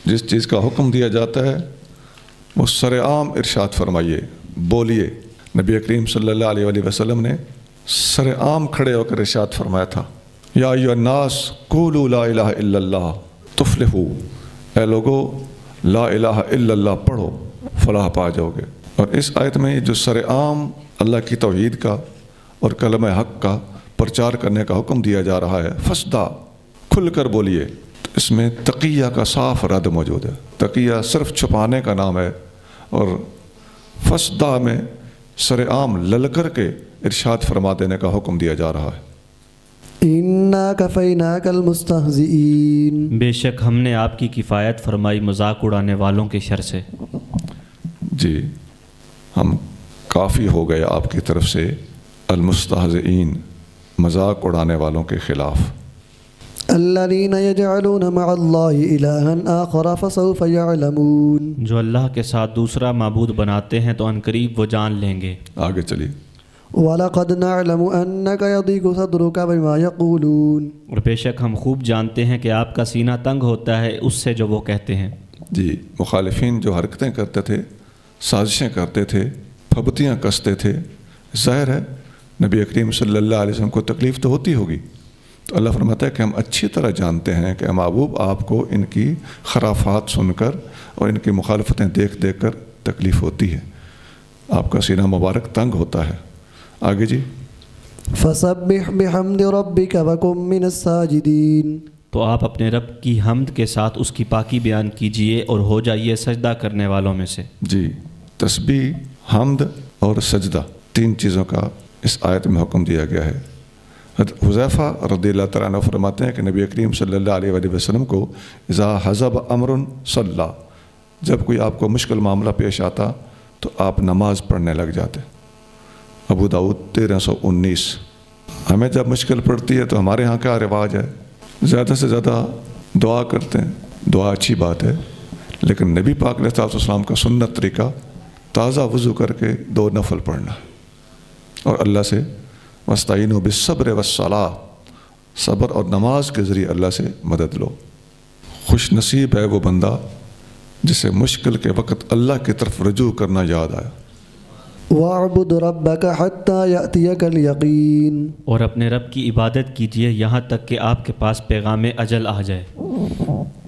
جس چیز کا حکم دیا جاتا ہے وہ سر عام ارشاد فرمائیے، بولیے. نبی کریم صلی اللہ علیہ وآلہ وسلم نے سر عام کھڑے ہو کر ارشاد فرمایا تھا یا ایھا الناس قولوا لا الہ الا اللہ تفلحوا. اے لوگو لا الہ الا اللہ پڑھو فلاح پا جاؤ گے. اور اس آیت میں جو سر عام اللہ کی توحید کا اور کلمہ حق کا پرچار کرنے کا حکم دیا جا رہا ہے، فصدع کھل کر بولیے. اس میں تقیہ کا صاف رد موجود ہے. تقیہ صرف چھپانے کا نام ہے اور فصدع میں سر عام للکر کے ارشاد فرما دینے کا حکم دیا جا رہا ہے. انا کفیناک المستہزئین. بے شک ہم نے آپ کی کفایت فرمائی مذاق اڑانے والوں کے شر سے. جی ہم کافی ہو گئے آپ کی طرف سے المستہزئین، مذاق اڑانے والوں کے خلاف. الذین یجعلون مع اللہ الہا آخر فسوف یعلمون. جو اللہ کے ساتھ دوسرا معبود بناتے ہیں تو عنقریب وہ جان لیں گے. آگے چلیے. وَلَقَدْ نَعْلَمُ أَنَّكَ يَضِيقُ صَدْرُكَ بِمَا يَقُولُونَ. اور بے شک ہم خوب جانتے ہیں کہ آپ کا سینہ تنگ ہوتا ہے اس سے جو وہ کہتے ہیں. جی مخالفین جو حرکتیں کرتے تھے، سازشیں کرتے تھے، پھبتیاں کستے تھے، ظاہر ہے نبی کریم صلی اللہ علیہ وسلم کو تکلیف تو ہوتی ہوگی. تو اللہ فرماتا ہے کہ ہم اچھی طرح جانتے ہیں کہ محبوب آپ کو ان کی خرافات سن کر اور ان کی مخالفتیں دیکھ دیکھ کر تکلیف ہوتی ہے، آپ کا سینہ مبارک تنگ ہوتا ہے. آگے جی. فَسَبِّحْ بِحَمْدِ رَبِّكَ وَكُن مِّنَ السَّاجِدِينَ. تو آپ اپنے رب کی حمد کے ساتھ اس کی پاکی بیان کیجئے اور ہو جائیے سجدہ کرنے والوں میں سے. جی تسبیح، حمد اور سجدہ، تین چیزوں کا اس آیت میں حکم دیا گیا ہے. حضرت حذیفہ رضی اللہ تعالیٰ عنہ فرماتے ہیں کہ نبی کریم صلی اللہ علیہ وآلہ وسلم کو اذا حزب امر صلی، جب کوئی آپ کو مشکل معاملہ پیش آتا تو آپ نماز پڑھنے لگ جاتے. ابو داؤد 1319. ہمیں جب مشکل پڑتی ہے تو ہمارے ہاں کیا رواج ہے، زیادہ سے زیادہ دعا کرتے ہیں. دعا اچھی بات ہے لیکن نبی پاک علیہ السلام کا سنت طریقہ تازہ وضو کر کے 2 نفل پڑھنا اور اللہ سے وَاسْتَعِينُوا بِالصَّبْرِ وَالصَّلَاةِ، صبر اور نماز کے ذریعے اللہ سے مدد لو۔ خوش نصیب ہے وہ بندہ جسے مشکل کے وقت اللہ کی طرف رجوع کرنا یاد آیا۔ وَاعْبُدْ رَبَّكَ حَتَّى يَأْتِيَكَ الْيَقِينُ، اور اپنے رب کی عبادت کیجیے یہاں تک کہ آپ کے پاس پیغام اجل آ جائے۔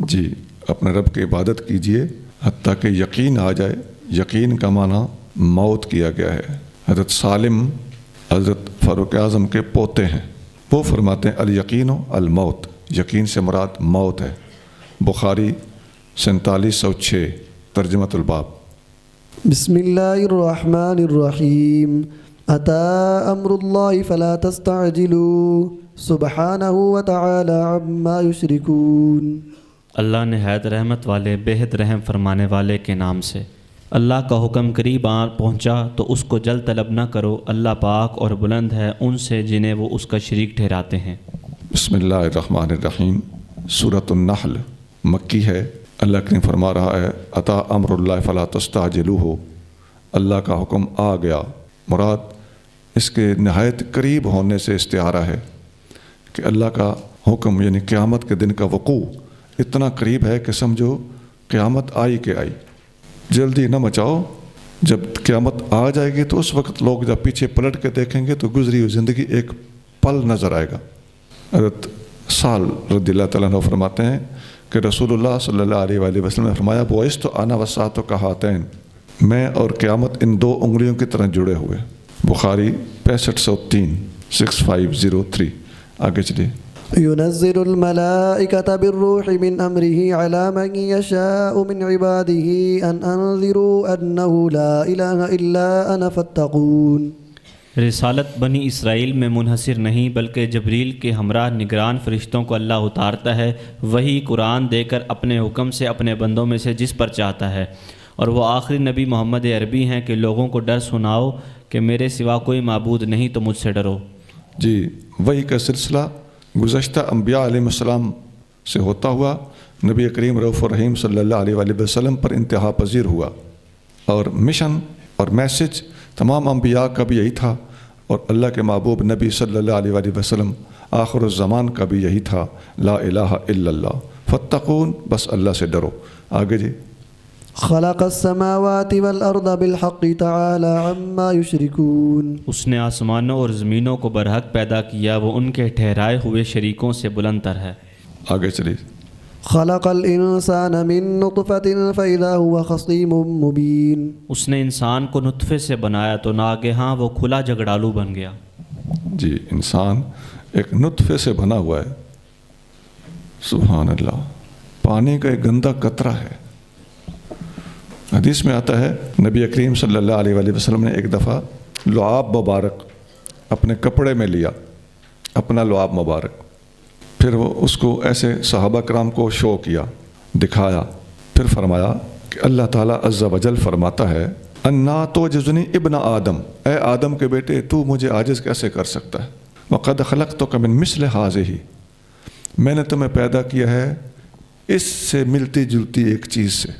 جی، اپنے رب کی عبادت کیجیے حتیٰ کہ یقین آ جائے۔ یقین کا معنی موت کیا گیا ہے۔ حضرت سالم حضرت فاروق اعظم کے پوتے ہیں، وہ فرماتے ہیں الیقین الموت، یقین سے مراد موت ہے۔ بخاری 4706 ترجمۃ الباب۔ بسم اللہ الرحمن الرحیم، اتی امر اللہ فلا تستعجلوا سبحانہ وتعالی عما یشرکون۔ اللہ نہایت رحمت والے بےحد رحم فرمانے والے کے نام سے۔ اللہ کا حکم قریب آ پہنچا تو اس کو جلد طلب نہ کرو، اللہ پاک اور بلند ہے ان سے جنہیں وہ اس کا شریک ٹھہراتے ہیں۔ بسم اللہ الرحمن الرحیم، سورۃ النحل مکی ہے۔ اللہ کریم فرما رہا ہے اتی امر اللہ فلا تستعجلوہ، اللہ کا حکم آ گیا، مراد اس کے نہایت قریب ہونے سے استعارہ ہے کہ اللہ کا حکم یعنی قیامت کے دن کا وقوع اتنا قریب ہے کہ سمجھو قیامت آئی کہ آئی، جلدی نہ مچاؤ۔ جب قیامت آ جائے گی تو اس وقت لوگ جب پیچھے پلٹ کے دیکھیں گے تو گزری ہوئی زندگی ایک پل نظر آئے گا۔ حضرت سال رضی اللہ تعالیٰ عنہ فرماتے ہیں کہ رسول اللہ صلی اللہ علیہ وآلہ وسلم نے فرمایا بعثت انا والساعۃ کہاتین، میں اور قیامت ان 2 انگلیوں کی طرح جڑے ہوئے۔ بخاری 6503 6503۔ آگے چلیے۔ ينزل الملائكة بالروح من أمره على من يشاء من عباده أن أنذروا أنه لا إله إلا أنا فاتقون۔ رسالت بنی اسرائیل میں منحصر نہیں بلکہ جبریل کے ہمراہ نگران فرشتوں کو اللہ اتارتا ہے، وہی قرآن دے کر اپنے حکم سے اپنے بندوں میں سے جس پر چاہتا ہے، اور وہ آخری نبی محمد عربی ہیں کہ لوگوں کو ڈر سناؤ کہ میرے سوا کوئی معبود نہیں تو مجھ سے ڈرو۔ جی، وہی کا سلسلہ گزشتہ انبیاء علیہ السلام سے ہوتا ہوا نبی کریم رؤوف الرحیم صلی اللہ علیہ وآلہ وسلم پر انتہا پذیر ہوا، اور مشن اور میسج تمام انبیاء کا بھی یہی تھا، اور اللہ کے محبوب نبی صلی اللہ علیہ وآلہ وسلم آخر الزمان کا بھی یہی تھا، لا الہ الا اللہ فاتقون، بس اللہ سے ڈرو۔ آگے جی۔ خلق السماوات والارض بالحق تعالی عما یشرکون، اس نے آسمانوں اور زمینوں کو برحق پیدا کیا، وہ ان کے ٹھہرائے ہوئے شریکوں سے بلند تر ہے۔ آگے چلیے۔ خلق الانسان من نطفة فاذا هو خصيم مبين، اس نے انسان کو نطفے سے بنایا تو ناگہاں وہ کھلا جھگڑالو بن گیا۔ جی، انسان ایک نطفے سے بنا ہوا ہے، سبحان اللہ، پانی کا ایک گندا قطرہ ہے۔ حدیث میں آتا ہے نبی کریم صلی اللہ علیہ وآلہ وسلم نے ایک دفعہ لعاب مبارک اپنے کپڑے میں لیا، اپنا لعاب مبارک، پھر وہ اس کو ایسے صحابہ کرام کو شو کیا، دکھایا، پھر فرمایا کہ اللہ تعالیٰ عز و جل فرماتا ہے انا توجزنی ابن آدم، اے آدم کے بیٹے تو مجھے عاجز کیسے کر سکتا ہے، وقد خلقتک من مثل ہذہ، میں نے تمہیں پیدا کیا ہے اس سے ملتی جلتی ایک چیز سے۔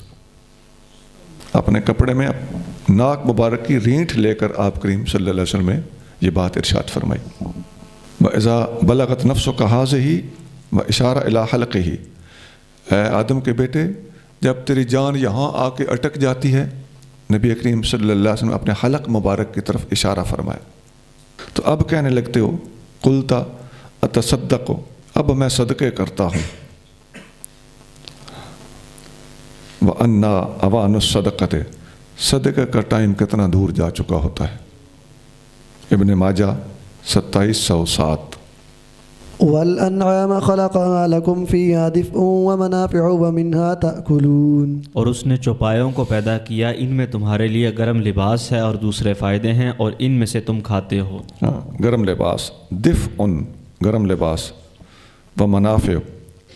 اپنے کپڑے میں ناک مبارک کی رینٹھ لے کر آپ کریم صلی اللہ علیہ وسلم نے یہ بات ارشاد فرمائی۔ وَإِذَا بَلَغَتْ نَفْسُكَ هَٰذِهِ وَإِشَارَ إِلَىٰ حَلْقِهِ، اے آدم کے بیٹے جب تیری جان یہاں آ کے اٹک جاتی ہے، نبی کریم صلی اللہ علیہ وسلم نے اپنے حلق مبارک کی طرف اشارہ فرمایا، تو اب کہنے لگتے ہو قُلْتَ أَتَصَدَّقُ، اب میں صدقے کرتا ہوں۔ وَأَنَّا أَوَانُ الصَّدَقَةِ، صدقے کا ٹائم کتنا دور جا چکا ہوتا ہے۔ ابن ماجہ 2707۔ والانعام خلقها لكم فيها دفء ومنافع ومنها تأكلون، اور اس نے چوپایوں کو پیدا کیا، ان میں تمہارے لیے گرم لباس ہے اور دوسرے فائدے ہیں، اور ان میں سے تم کھاتے ہو۔ گرم لباس، دفء گرم لباس، و منافع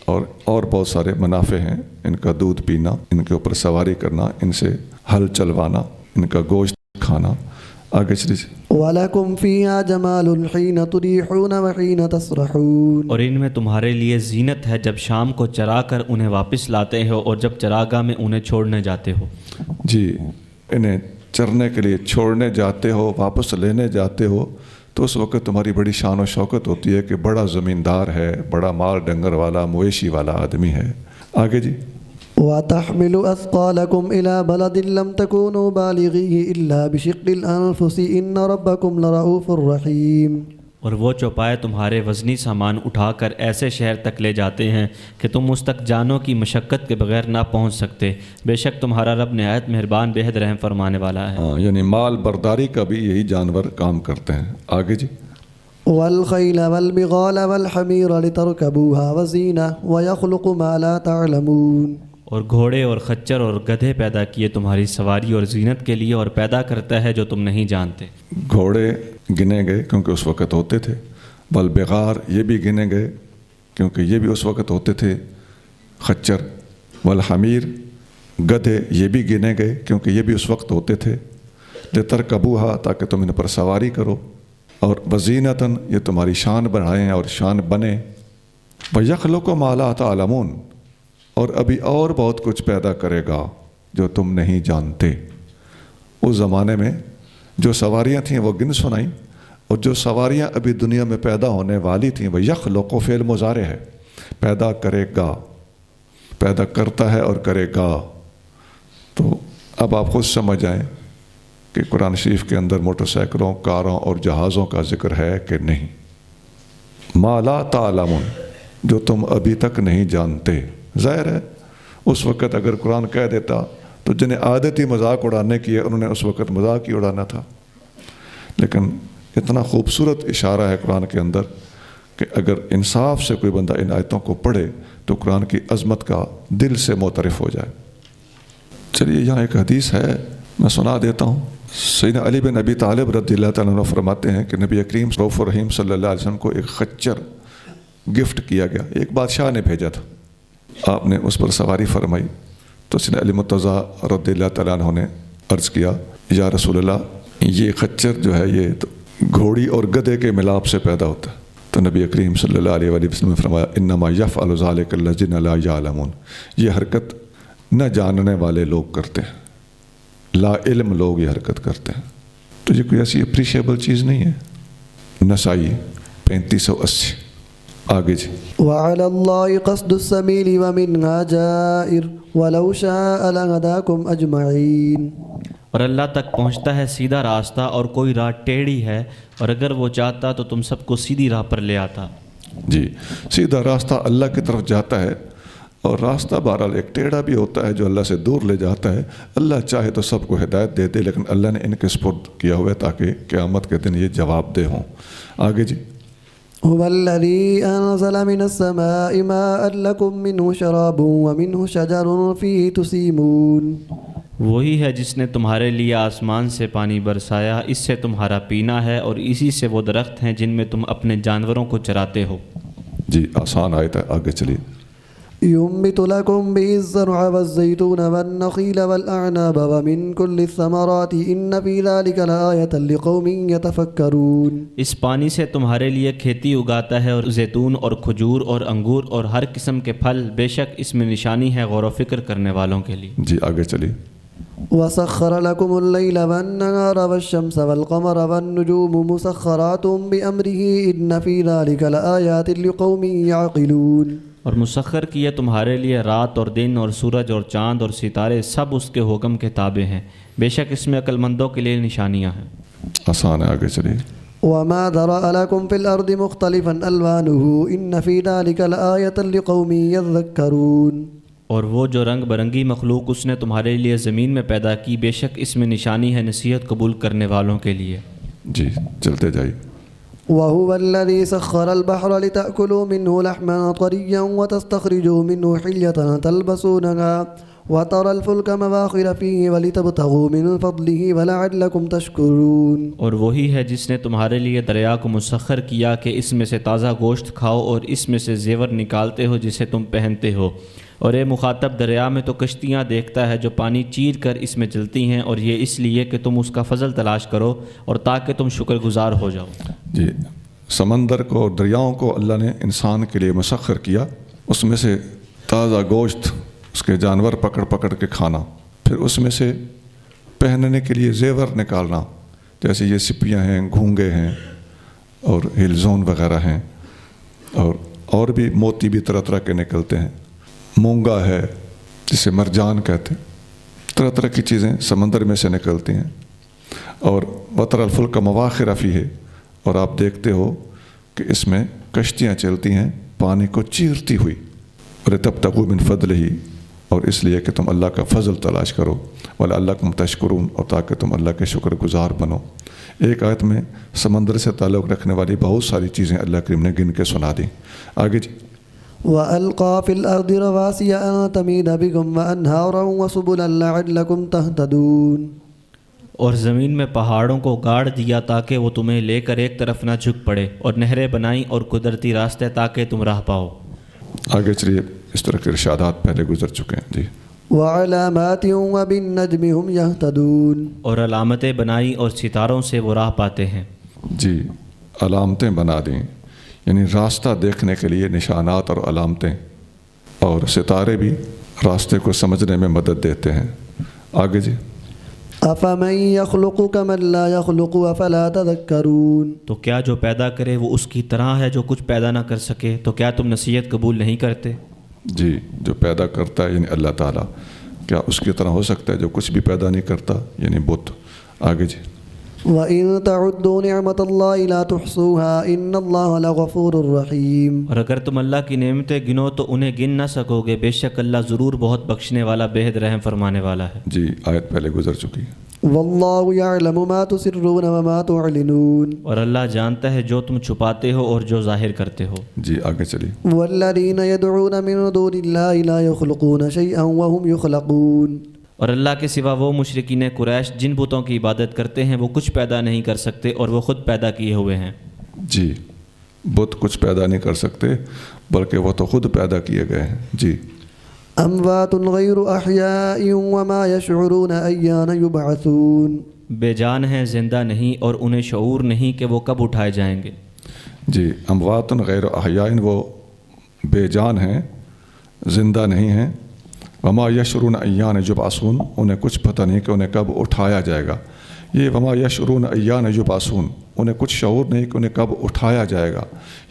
اور بہت سارے منافع ہیں، ان کا دودھ پینا، ان کے اوپر سواری کرنا، ان سے ہل چلوانا، ان کا گوشت کھانا، آگے چلیے. وَلَكُمْ فِيهَا جَمَالٌ حِينَ تُرِيحُونَ وَحِينَ تَسْرَحُونَ. اور ان میں تمہارے لیے زینت ہے جب شام کو چرا کر انہیں واپس لاتے ہو اور جب چراگاہ میں انہیں چھوڑنے جاتے ہو. جی انہیں چرنے کے لیے چھوڑنے جاتے ہو، واپس لینے جاتے ہو، تو اس وقت تمہاری بڑی شان و شوکت ہوتی ہے کہ بڑا زمیندار ہے، بڑا مال ڈنگر والا مویشی والا آدمی ہے. آگے جی. وَتَحْمِلُ أَثْقَالَكُمْ إِلَى بَلَدٍ لَمْ تَكُونُوا بَالِغِيهِ إِلَّا بِشِقِّ الْأَنفُسِ إِنَّ رَبَّكُمْ لَرَءُوفٌ رَحِيمٌ. اور وہ چوپائے تمہارے وزنی سامان اٹھا کر ایسے شہر تک لے جاتے ہیں کہ تم اس تک جانوں کی مشقت کے بغیر نہ پہنچ سکتے. بے شک تمہارا رب نہایت مہربان بے حد رحم فرمانے والا ہے. یعنی مال برداری کا بھی یہی جانور کام کرتے ہیں. آگے جی. وَالْخَيْلَ وَالْبِغَالَ وَالْحَمِيرَ لِتَرْكَبُوهَا وَزِينَةً وَيَخْلُقُ مَا لَا تَعْلَمُونَ. اور گھوڑے اور خچر اور گدھے پیدا کیے تمہاری سواری اور زینت کے لیے، اور پیدا کرتا ہے جو تم نہیں جانتے. گھوڑے گنے گئے کیونکہ اس وقت ہوتے تھے. والبغار یہ بھی گنے گئے کیونکہ یہ بھی اس وقت ہوتے تھے. خچر. والحمیر گدھے یہ بھی گنے گئے کیونکہ یہ بھی اس وقت ہوتے تھے. لترکبوہا تاکہ تم ان پر سواری کرو. اور وزینتاً یہ تمہاری شان بڑھائیں اور شان بنے. ویخلق ما لا تعلمون اور ابھی اور بہت کچھ پیدا کرے گا جو تم نہیں جانتے. اس زمانے میں جو سواریاں تھیں وہ گن سنائیں، اور جو سواریاں ابھی دنیا میں پیدا ہونے والی تھیں وہ یخلق و فعل مضارع ہے. پیدا کرے گا، پیدا کرتا ہے اور کرے گا. تو اب آپ خود سمجھ آئیں کہ قرآن شریف کے اندر موٹر سائیکلوں، کاروں اور جہازوں کا ذکر ہے کہ نہیں. ما لا تعلمون جو تم ابھی تک نہیں جانتے. ظاہر ہے اس وقت اگر قرآن کہہ دیتا تو جنہیں عادت ہی مذاق اڑانے کی ہے انہوں نے اس وقت مذاق ہی اڑانا تھا. لیکن اتنا خوبصورت اشارہ ہے قرآن کے اندر کہ اگر انصاف سے کوئی بندہ ان آیتوں کو پڑھے تو قرآن کی عظمت کا دل سے معترف ہو جائے. چلیے یہاں ایک حدیث ہے میں سنا دیتا ہوں. سیدنا علی بن ابی طالب رضی اللہ تعالیٰ عنہ فرماتے ہیں کہ نبی کریم رؤوف الرحیم صلی اللہ علیہ وسلم کو ایک خچر گفٹ کیا گیا. ایک بادشاہ نے بھیجا تھا، آپ نے اس پر سواری فرمائی. تو سیدنا علی مرتضیٰ رضی اللہ تعالیٰ عنہ نے عرض کیا یا رسول اللہ یہ خچر جو ہے یہ تو گھوڑی اور گدھے کے ملاپ سے پیدا ہوتا ہے. تو نبی کریم صلی اللہ علیہ وسلم نے فرمایا انما یفعل ذلک الذین لا یعلمون. یہ حرکت نہ جاننے والے لوگ کرتے ہیں، لا علم لوگ یہ حرکت کرتے ہیں. تو یہ کوئی ایسی اپریشیبل چیز نہیں ہے. نسائی 3580. آگے جی. وَعَلَى اللَّهِ قَصْدُ السَّبِيلِ وَمِنْهَا جَائِرٌ وَلَوْ شَاءَ لَهَدَاكُمْ أَجْمَعِينَ. اور اللہ تک پہنچتا ہے سیدھا راستہ، اور کوئی راہ ٹیڑھی ہے، اور اگر وہ چاہتا تو تم سب کو سیدھی راہ پر لے آتا. جی سیدھا راستہ اللہ کی طرف جاتا ہے، اور راستہ بہرحال ایک ٹیڑھا بھی ہوتا ہے جو اللہ سے دور لے جاتا ہے. اللہ چاہے تو سب کو ہدایت دے دے، لیکن اللہ نے ان کے سپرد کیا ہوا ہے تاکہ قیامت کے دن یہ جواب دہ ہوں. آگے جی. هو الذي أنزل من السماء ماء لكم منه شراب ومنه شجر فيه تسيمون. وہی ہے جس نے تمہارے لیے آسمان سے پانی برسایا، اس سے تمہارا پینا ہے، اور اسی سے وہ درخت ہیں جن میں تم اپنے جانوروں کو چراتے ہو. جی آسان آیت ہے. آگے چلیے. ينبت لكم به الزرع والزيتون والنخيل والأعناب ومن كل الثمرات إن في ذلك لآية لقوم يتفكرون. اس پانی سے تمہارے لیے کھیتی اگاتا ہے، اور زیتون اور کھجور اور انگور اور ہر قسم کے پھل، بے شک اس میں نشانی ہے غور و فکر کرنے والوں کے لیے. جی آگے چلیے. وسخر لكم الليل والنهار والشمس والقمر والنجوم مسخرات بأمره إن في ذلك لآيات لقوم يعقلون. اور مسخر کیے تمہارے لیے رات اور دن اور سورج اور چاند اور ستارے، سب اس کے حکم کے تابع ہیں، بے شک اس میں عقل مندوں کے لیے نشانیاں ہیں. آسان ہے. آگے چلیے. وما ذرأ لكم في الأرض مختلفا ألوانه إن في ذلك لآية لقوم يذكرون. اور وہ جو رنگ برنگی مخلوق اس نے تمہارے لیے زمین میں پیدا کی، بے شک اس میں نشانی ہے نصیحت قبول کرنے والوں کے لیے. جی چلتے جائیے. وهو الذي سخر البحر لتأكلوا منه لحما طريا وتستخرجوا منه حلية تلبسونها وترى الفلك مواخر فيه ولتبتغوا من فضله ولعلكم تشكرون. اور وہی ہے جس نے تمہارے لیے دریا کو مسخر کیا کہ اس میں سے تازہ گوشت کھاؤ، اور اس میں سے زیور نکالتے ہو جسے تم پہنتے ہو، اور اے مخاطب دریا میں تو کشتیاں دیکھتا ہے جو پانی چیر کر اس میں چلتی ہیں، اور یہ اس لیے کہ تم اس کا فضل تلاش کرو اور تاکہ تم شکر گزار ہو جاؤ۔ جی، سمندر کو اور دریاؤں کو اللہ نے انسان کے لیے مسخر کیا، اس میں سے تازہ گوشت اس کے جانور پکڑ پکڑ کے کھانا، پھر اس میں سے پہننے کے لیے زیور نکالنا، جیسے یہ سپیاں ہیں، گھونگے ہیں اور ہلزون وغیرہ ہیں، اور بھی موتی بھی طرح طرح کے نکلتے ہیں، مونگا ہے جسے مرجان کہتے ہیں، طرح طرح کی چیزیں سمندر میں سے نکلتی ہیں۔ اور وتر الفلک مواخر فیہ، اور آپ دیکھتے ہو کہ اس میں کشتیاں چلتی ہیں پانی کو چیرتی ہوئی، اور تبتغوا من فضلہ، اور اس لیے کہ تم اللہ کا فضل تلاش کرو، وَلَعَلَّكُمْ تَشْكُرُونَ، اور تاکہ تم اللہ کے شکر گزار بنو۔ ایک آیت میں سمندر سے تعلق رکھنے والی بہت ساری چیزیں اللہ کریم نے گن کے سنا دیں۔ آگے جی۔ وَأَلْقَى فِي الْأَرْضِ رَوَاسِيَ أَن تَمِيدَ بِكُمْ وَأَنْهَارًا وَسُبُلًا لَعَلَّكُمْ تَهْتَدُونَ، اور زمین میں پہاڑوں کو گاڑ دیا تاکہ وہ تمہیں لے کر ایک طرف نہ جھک پڑے، اور نہریں بنائیں اور قدرتی راستے تاکہ تم راہ پاؤ۔ آگے چلیے، اس طرح کے ارشادات پہلے گزر چکے ہیں۔ جی۔ وَعَلَامَاتٍ وَبِالنَّجْمِ هُمْ يَهْتَدُونَ، اور علامتیں بنائی اور ستاروں سے وہ راہ پاتے ہیں۔ جی، علامتیں بنا دیں، یعنی راستہ دیکھنے کے لیے نشانات اور علامتیں، اور ستارے بھی راستے کو سمجھنے میں مدد دیتے ہیں۔ آگے جی۔ أَفَمَن يَخْلُقُ كَمَن لَّا يَخْلُقُ أَفَلَا تَذَكَّرُونَ، تو کیا جو پیدا کرے وہ اس کی طرح ہے جو کچھ پیدا نہ کر سکے، تو کیا تم نصیحت قبول نہیں کرتے؟ جی، جو پیدا کرتا ہے یعنی اللہ تعالیٰ، کیا اس کی طرح ہو سکتا ہے جو کچھ بھی پیدا نہیں کرتا، یعنی بت۔ آگے جی۔ وَإِن تَعُدُّوا نِعْمَةَ اللَّهِ لَا تُحْصُوهَا إِنَّ اللَّهَ لَغَفُورٌ رَحِيمٌ، اور اگر تم اللہ کی نعمتیں گنو تو انہیں گن نہ سکو گے، بے شک اللہ ضرور بہت بخشنے والا، بےحد رحم فرمانے والا ہے۔ جی، آیت پہلے گزر چکی ہے۔ وَاللَّهُ يَعْلَمُ مَا تُسِرُّونَ وَمَا تُعْلِنُونَ، اور اللہ جانتا ہے جو تم چھپاتے ہو اور جو ظاہر کرتے ہو۔ جی، آگے چلیے۔ وَالَّذِينَ يَدْعُونَ مِن دُونِ اللَّهِ لَا يَخْلُقُونَ شَيْئًا وَهُمْ يُخْلَقُونَ، اور اللہ کے سوا وہ مشرکین قریش جن بتوں کی عبادت کرتے ہیں وہ کچھ پیدا نہیں کر سکتے اور وہ خود پیدا کیے ہوئے ہیں۔ جی، بت کچھ پیدا نہیں کر سکتے بلکہ وہ تو خود پیدا کیے گئے ہیں۔ جی۔ أَمْوَاتٌ غَيْرُ أَحْيَاءٍ وَمَا يَشْعُرُونَ أَيَّانَ يُبْعَثُونَ، بے جان ہیں، زندہ نہیں، اور انہیں شعور نہیں کہ وہ کب اٹھائے جائیں گے۔ جی، اموات غیر احیاء، وہ بے جان ہیں، زندہ نہیں ہیں۔ وما یشعرون ایان یبعثون، انہیں کچھ پتہ نہیں کہ انہیں کب اٹھایا جائے گا۔ یہ وما یشعرون ایان یبعثون، انہیں کچھ شعور نہیں کہ انہیں کب اٹھایا جائے گا۔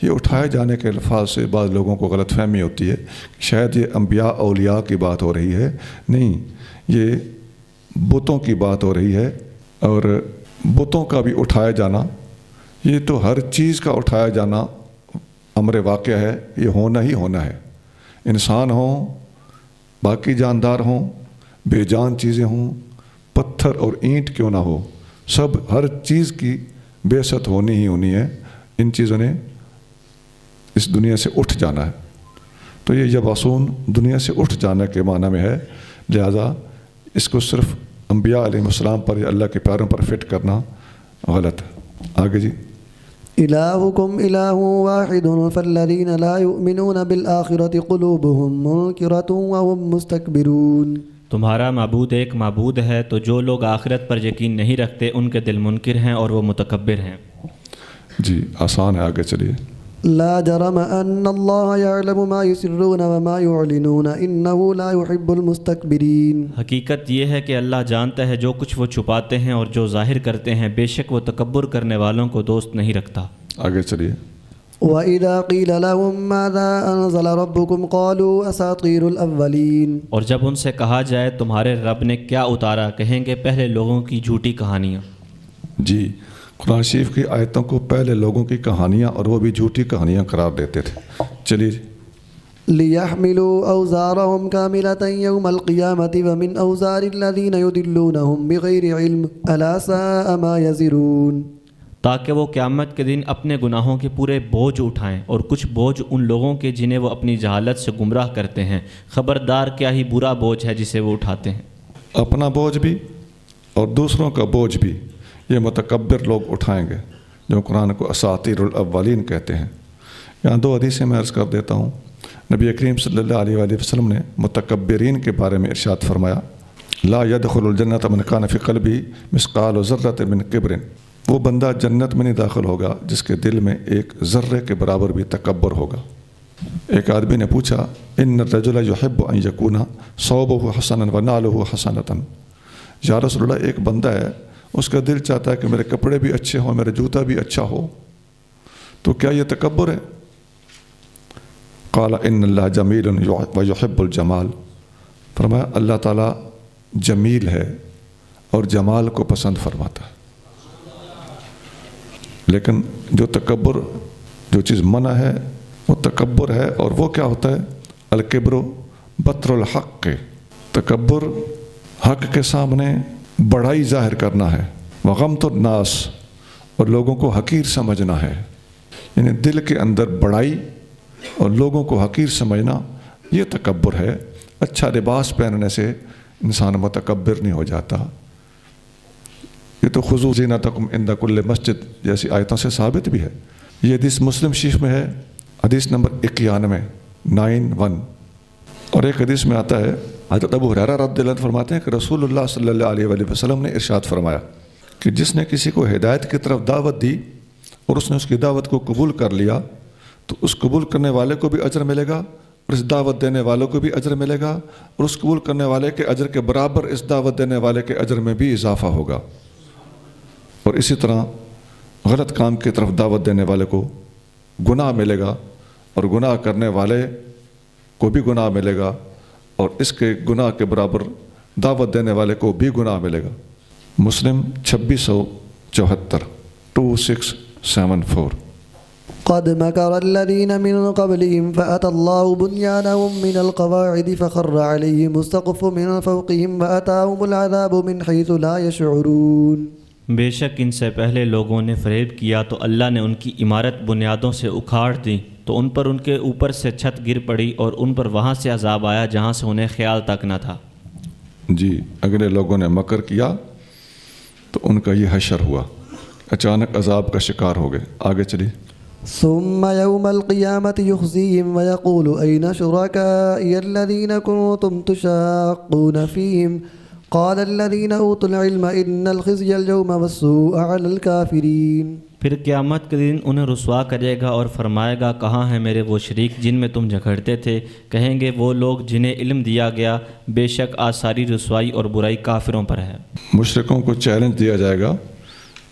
یہ اٹھائے جانے کے الفاظ سے بعض لوگوں کو غلط فہمی ہوتی ہے، شاید یہ انبیاء اولیاء کی بات ہو رہی ہے، نہیں، یہ بتوں کی بات ہو رہی ہے۔ اور بتوں کا بھی اٹھایا جانا، یہ تو ہر چیز کا اٹھایا جانا امر واقع ہے، یہ ہونا ہی ہونا ہے۔ انسان ہوں، باقی جاندار ہوں، بے جان چیزیں ہوں، پتھر اور اینٹ کیوں نہ ہو، سب ہر چیز کی بعثت ہونی ہی ہونی ہے۔ ان چیزوں نے اس دنیا سے اٹھ جانا ہے، تو یہ یبعثون دنیا سے اٹھ جانے کے معنی میں ہے، لہذا اس کو صرف انبیاء علیہ السلام پر یا اللہ کے پیاروں پر فٹ کرنا غلط ہے۔ آگے جی۔ إلهكم إله واحد فالذين لا يؤمنون بالآخرة قلوبهم منكرة وهم مستكبرون، تمہارا معبود ایک معبود ہے، تو جو لوگ آخرت پر یقین نہیں رکھتے ان کے دل منکر ہیں اور وہ متکبر ہیں۔ جی، آسان ہے، آگے چلیے۔ لا جرم أن الله يعلم ما يسرون وما يعلنون إنه لا يحب المستكبرين، حقیقت یہ ہے کہ اللہ جانتا ہے جو کچھ وہ چھپاتے ہیں اور جو ظاہر کرتے ہیں، بے شک وہ تکبر کرنے والوں کو دوست نہیں رکھتا۔ آگے چلیے۔ وَإِذَا قِيلَ لَهُم مَّاذَا أَنزَلَ رَبُّكُمْ قَالُوا أَسَاطِيرُ الْأَوَّلِينَ، اور جب ان سے کہا جائے تمہارے رب نے کیا اتارا، کہیں گے پہلے لوگوں کی جھوٹی کہانیاں۔ جی، قرآن شریف کی آیتوں کو پہلے لوگوں کی کہانیاں اور وہ بھی جھوٹی کہانیاں قرار دیتے تھے۔ چلیے۔ لِيَحْمِلُوا أَوْزَارَهُمْ كَامِلَةً يَوْمَ الْقِيَامَةِ وَمِنْ أَوْزَارِ الَّذِينَ يُضِلُّونَهُمْ بِغَيْرِ عِلْمٍ أَلَا سَاءَ مَا يَزِرُونَ، تاکہ وہ قیامت کے دن اپنے گناہوں کے پورے بوجھ اٹھائیں، اور کچھ بوجھ ان لوگوں کے جنہیں وہ اپنی جہالت سے گمراہ کرتے ہیں۔ خبردار کیا ہی برا بوجھ ہے جسے وہ اٹھاتے ہیں۔ اپنا بوجھ بھی اور دوسروں کا بوجھ بھی یہ متکبر لوگ اٹھائیں گے، جو قرآن کو اساطیر الاولین کہتے ہیں۔ یہاں دو حدیثیں میں عرض کر دیتا ہوں۔ نبی کریم صلی اللہ علیہ وآلہ وسلم نے متکبرین کے بارے میں ارشاد فرمایا لا يدخل الجنت من کان فی قلبی مثقال ذرۃ من کبر، وہ بندہ جنت میں نہیں داخل ہوگا جس کے دل میں ایک ذرے کے برابر بھی تکبر ہوگا۔ ایک آدمی نے پوچھا ان الرجل یحب ان یکون ثوبہ حسنا ونعلہ حسنۃ، یا رسول اللہ ایک بندہ ہے اس کا دل چاہتا ہے کہ میرے کپڑے بھی اچھے ہوں، میرا جوتا بھی اچھا ہو، تو کیا یہ تکبر ہے؟ قال ان اللہ جمیل ویحب الجمال، فرمایا اللہ تعالیٰ جمیل ہے اور جمال کو پسند فرماتا ہے۔ لیکن جو تکبر، جو چیز منع ہے وہ تکبر ہے، اور وہ کیا ہوتا ہے؟ الکبر بطر الحق کے، تکبر حق کے سامنے بڑائی ظاہر کرنا ہے، وغمط الناس، اور لوگوں کو حقیر سمجھنا ہے، یعنی دل کے اندر بڑائی اور لوگوں کو حقیر سمجھنا، یہ تکبر ہے۔ اچھا لباس پہننے سے انسان متکبر نہیں ہو جاتا، یہ تو خذوا زینتکم عند کل مسجد جیسی آیتوں سے ثابت بھی ہے۔ یہ حدیث مسلم شریف میں ہے، حدیث نمبر 91 اور ایک حدیث میں آتا ہے، حضرت ابو ہریرہ رضی اللہ عنہ فرماتے ہیں کہ رسول اللہ صلی اللہ علیہ وآلہ وسلم نے ارشاد فرمایا کہ جس نے کسی کو ہدایت کی طرف دعوت دی اور اس نے اس کی دعوت کو قبول کر لیا تو اس قبول کرنے والے کو بھی اجر ملے گا اور اس دعوت دینے والوں کو بھی اجر ملے گا، اور اس قبول کرنے والے کے اجر کے برابر اس دعوت دینے والے کے اجر میں بھی اضافہ ہوگا۔ اور اسی طرح غلط کام کی طرف دعوت دینے والے کو گناہ ملے گا، اور گناہ کرنے والے کو بھی گناہ ملے گا، اور اس کے گناہ کے برابر دعوت دینے والے کو بھی گناہ ملے گا۔ مسلم 2674 2674۔ قد مكر الذين من قبلهم فأتى الله بنيانهم من القواعد فخر عليهم السقف من فوقهم وأتاهم العذاب من حيث لا يشعرون۔ بے شک ان سے پہلے لوگوں نے فریب کیا تو اللہ نے ان کی عمارت بنیادوں سے اکھاڑ دی، تو ان پر ان کے اوپر سے چھت گر پڑی اور ان پر وہاں سے عذاب آیا جہاں سے انہیں خیال تک نہ تھا۔ جی اگلے لوگوں نے مکر کیا تو ان کا یہ حشر ہوا، اچانک عذاب کا شکار ہو گئے۔ آگے چلی۔ ثم يوم القيامة يخزيهم ويقول أين شركائي الذين كنتم تشاقون فيهم قال الذين أوتوا العلم إن الخزي اليوم والسوء على الكافرين۔ پھر قیامت کے دن انہیں رسوا کرے گا اور فرمائے گا کہاں ہیں میرے وہ شریک جن میں تم جھگڑتے تھے؟ کہیں گے وہ لوگ جنہیں علم دیا گیا، بے شک آج ساری رسوائی اور برائی کافروں پر ہے۔ مشرکوں کو چیلنج دیا جائے گا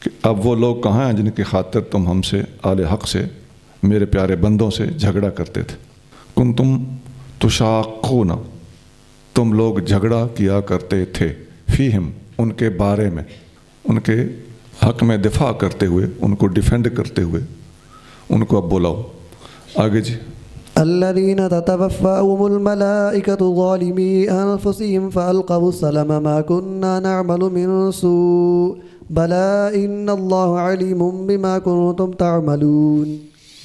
کہ اب وہ لوگ کہاں ہیں جن کی خاطر تم ہم سے، اہل حق سے، میرے پیارے بندوں سے جھگڑا کرتے تھے۔ کنتم تشاقون، تم لوگ جھگڑا کیا کرتے تھے، فیہم، ان کے بارے میں، ان کے حق میں دفاع کرتے ہوئے، ان کو ڈیفینڈ کرتے ہوئے، ان کو اب بلاؤ۔ آگے جی۔ الذين تتوفاهم الملائكة ظالمي أنفسهم فألقوا السلم ما كنا نعمل من سوء بلى إن الله عليم بما كنتم تعملون۔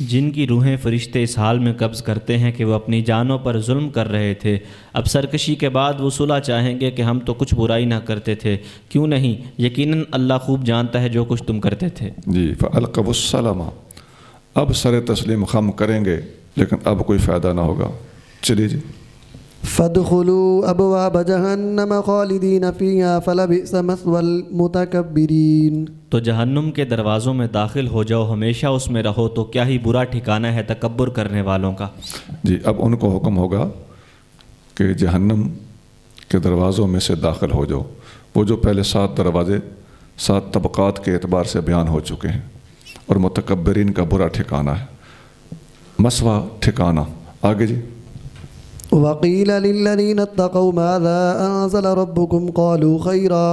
جن کی روحیں فرشتے اس حال میں قبض کرتے ہیں کہ وہ اپنی جانوں پر ظلم کر رہے تھے، اب سرکشی کے بعد وہ صلح چاہیں گے کہ ہم تو کچھ برائی نہ کرتے تھے، کیوں نہیں، یقیناً اللہ خوب جانتا ہے جو کچھ تم کرتے تھے۔ جی فَأَلْقَوُا السَّلَامَ، اب سر تسلیم خم کریں گے لیکن اب کوئی فائدہ نہ ہوگا۔ چلیے جی۔ فادخلوا ابواب جہنم خالدین فیہا فلبئس مثوى المتکبرین۔ تو جہنم کے دروازوں میں داخل ہو جاؤ، ہمیشہ اس میں رہو، تو کیا ہی برا ٹھکانہ ہے تکبر کرنے والوں کا۔ جی اب ان کو حکم ہوگا کہ جہنم کے دروازوں میں سے داخل ہو جاؤ، وہ جو پہلے 7 دروازے 7 طبقات کے اعتبار سے بیان ہو چکے ہیں، اور متکبرین کا برا ٹھکانہ ہے، مسوا ٹھکانہ۔ آگے جی۔ وقیل للذین اتقوا ماذا انزل ربکم قالوا خیرا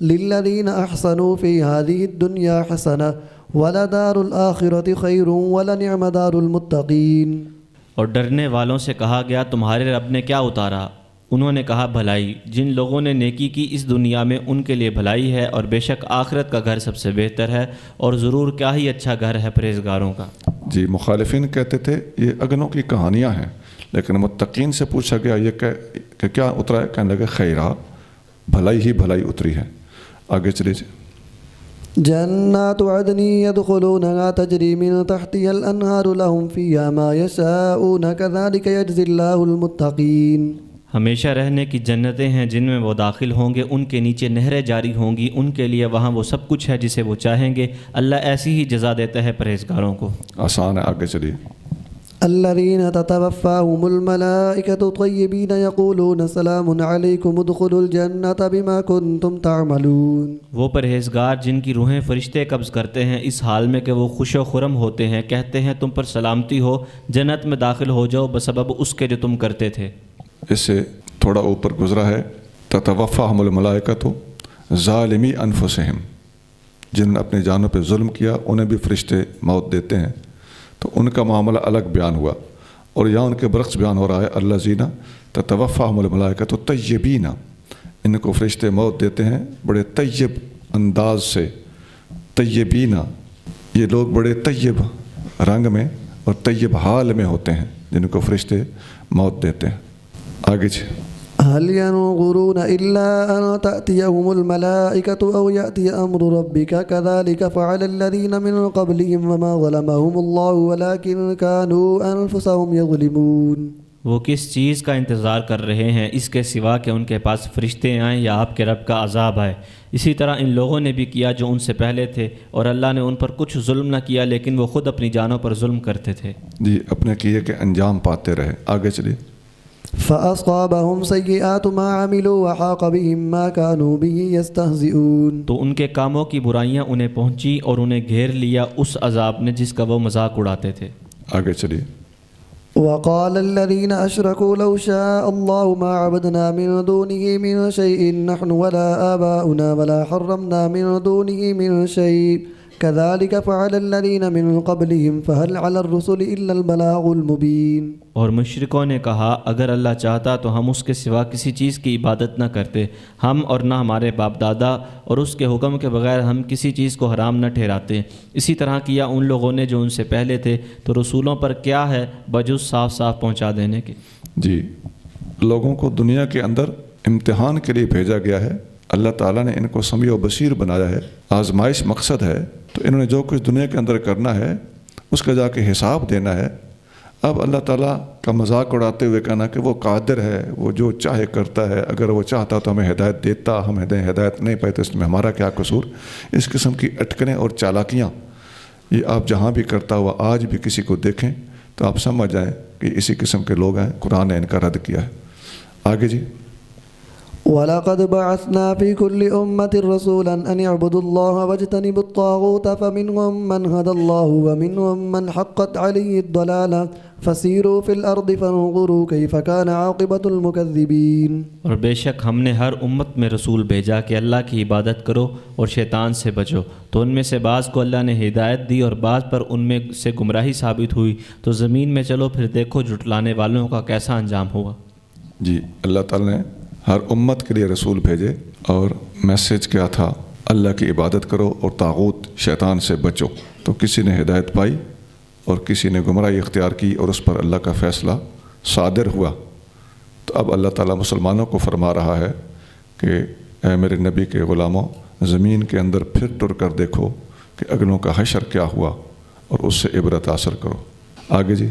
للذین احسنوا فی هذه الدنیا حسنہ ولدار الآخرة خیر ولنعم دار المتقین۔ اور ڈرنے والوں سے کہا گیا تمہارے رب نے کیا اتارا؟ انہوں نے کہا بھلائی، جن لوگوں نے نیکی کی اس دنیا میں ان کے لیے بھلائی ہے، اور بے شک آخرت کا گھر سب سے بہتر ہے، اور ضرور کیا ہی اچھا گھر ہے پرہیزگاروں کا۔ جی مخالفین کہتے تھے یہ اگنوں کی کہانیاں ہیں، لیکن متقین سے پوچھا گیا یہ کہ کیا اترا ہے؟ کہنے لگے خیرہ، بھلائی ہی بھلائی اتری ہے۔ آگے چلیے جی۔ جنات عدن يدخلونها تجري من تحتها الأنهار لهم فيها ما يشاءون كذلك يجزي الله المتقين. ہمیشہ رہنے کی جنتیں ہیں جن میں وہ داخل ہوں گے، ان کے نیچے نہریں جاری ہوں گی، ان کے لیے وہاں وہ سب کچھ ہے جسے وہ چاہیں گے، اللہ ایسی ہی جزا دیتا ہے پرہیزگاروں کو. آسان ہے، آگے چلیے. الذين تتوفاهم الملائكة طيبين يقولون سلام عليكم ادخلوا الجنة بما كنتم تعملون. وہ پرہیزگار جن کی روحیں فرشتے قبض کرتے ہیں اس حال میں کہ وہ خوش و خرم ہوتے ہیں، کہتے ہیں تم پر سلامتی ہو، جنت میں داخل ہو جاؤ بسبب اس کے جو تم کرتے تھے. اس سے تھوڑا اوپر گزرا ہے تتوفاہم الملائکۃ ظالمی انفسہم، جن نے اپنی جانوں پہ ظلم کیا انہیں بھی فرشتے موت دیتے ہیں، تو ان کا معاملہ الگ بیان ہوا. اور یہاں ان کے برعکس بیان ہو رہا ہے الذین تتوفاہم الملائکۃ طیبین، ان کو فرشتے موت دیتے ہیں بڑے طیب انداز سے. طیبین، یہ لوگ بڑے طیب رنگ میں اور طیب حال میں ہوتے ہیں جن کو فرشتے موت دیتے ہیں. آگے هل ينظرون إلا أن تأتيهم الملائكة أو يأتي أمر ربك كذلك فعل الذين من قبلهم وما ظلمهم الله ولكن كانوا أنفسهم يظلمون. وہ کس چیز کا انتظار کر رہے ہیں اس کے سوا کہ ان کے پاس فرشتے آئیں یا آپ کے رب کا عذاب آئے. اسی طرح ان لوگوں نے بھی کیا جو ان سے پہلے تھے، اور اللہ نے ان پر کچھ ظلم نہ کیا لیکن وہ خود اپنی جانوں پر ظلم کرتے تھے. جی، اپنے کیے کے انجام پاتے رہے. آگے چلیے. فأصابهم سيئات ما عملوا وحاق بهم ما كانوا به يستهزئون. تو ان کے کاموں کی برائیاں انہیں پہنچی اور انہیں گھیر لیا اس عذاب نے جس کا وہ مذاق اڑاتے تھے. آگے چلیے. وقال الذين أشركوا لو شاء الله ما عبدنا من دونه من شيء نحن ولا آباؤنا ولا حرمنا من دونه من شيء كذلك فعل الذين من قبلهم فهل على الرسل إلا البلاغ المبين. اور مشرکوں نے کہا اگر اللہ چاہتا تو ہم اس کے سوا کسی چیز کی عبادت نہ کرتے، ہم اور نہ ہمارے باپ دادا، اور اس کے حکم کے بغیر ہم کسی چیز کو حرام نہ ٹھہراتے. اسی طرح کیا ان لوگوں نے جو ان سے پہلے تھے، تو رسولوں پر کیا ہے بجز صاف صاف پہنچا دینے کے. جی، لوگوں کو دنیا کے اندر امتحان کے لیے بھیجا گیا ہے. اللہ تعالیٰ نے ان کو سمیع و بصیر بنایا ہے. آزمائش مقصد ہے، تو انہوں نے جو کچھ دنیا کے اندر کرنا ہے اس کا جا کے حساب دینا ہے. اب اللہ تعالیٰ کا مذاق اڑاتے ہوئے کہنا کہ وہ قادر ہے، وہ جو چاہے کرتا ہے، اگر وہ چاہتا تو ہمیں ہدایت دیتا، ہم ہدایت نہیں پائے تو اس میں ہمارا کیا قصور. اس قسم کی اٹکنے اور چالاکیاں یہ آپ جہاں بھی کرتا ہوا آج بھی کسی کو دیکھیں تو آپ سمجھ جائیں کہ اسی قسم کے لوگ ہیں. قرآن نے ان کا رد کیا ہے. آگے جی. وَلَقَدْ بَعَثْنَا فِي كُلِّ أُمَّةٍ رَسُولًا أَنِ اعْبُدُوا اللَّهَ وَاجْتَنِبُوا الطَّاغُوتَ فَمِنْهُمْ مَنْ هَدَى اللَّهُ وَمِنْهُمْ مَنْ حَقَّتْ عَلَيْهِ الضَّلَالَةُ فَسِيرُوا فِي الْأَرْضِ فَانظُرُوا كَيْفَ كَانَ عَاقِبَةُ الْمُكَذِّبِينَ. اور بے شک ہم نے ہر امت میں رسول بھیجا کہ اللہ کی عبادت کرو اور شیطان سے بچو، تو ان میں سے بعض کو اللہ نے ہدایت دی اور بعض پر ان میں سے گمراہی ثابت ہوئی. تو زمین میں چلو پھر دیکھو جھٹلانے والوں کا کیسا انجام ہوا. جی، اللہ تعالیٰ نے ہر امت کے لیے رسول بھیجے اور میسیج کیا تھا اللہ کی عبادت کرو اور طاغوت شیطان سے بچو. تو کسی نے ہدایت پائی اور کسی نے گمراہی اختیار کی اور اس پر اللہ کا فیصلہ صادر ہوا. تو اب اللہ تعالیٰ مسلمانوں کو فرما رہا ہے کہ اے میرے نبی کے غلاموں، زمین کے اندر پھر ٹر کر دیکھو کہ اگلوں کا حشر کیا ہوا اور اس سے عبرت حاصل کرو. آگے جی.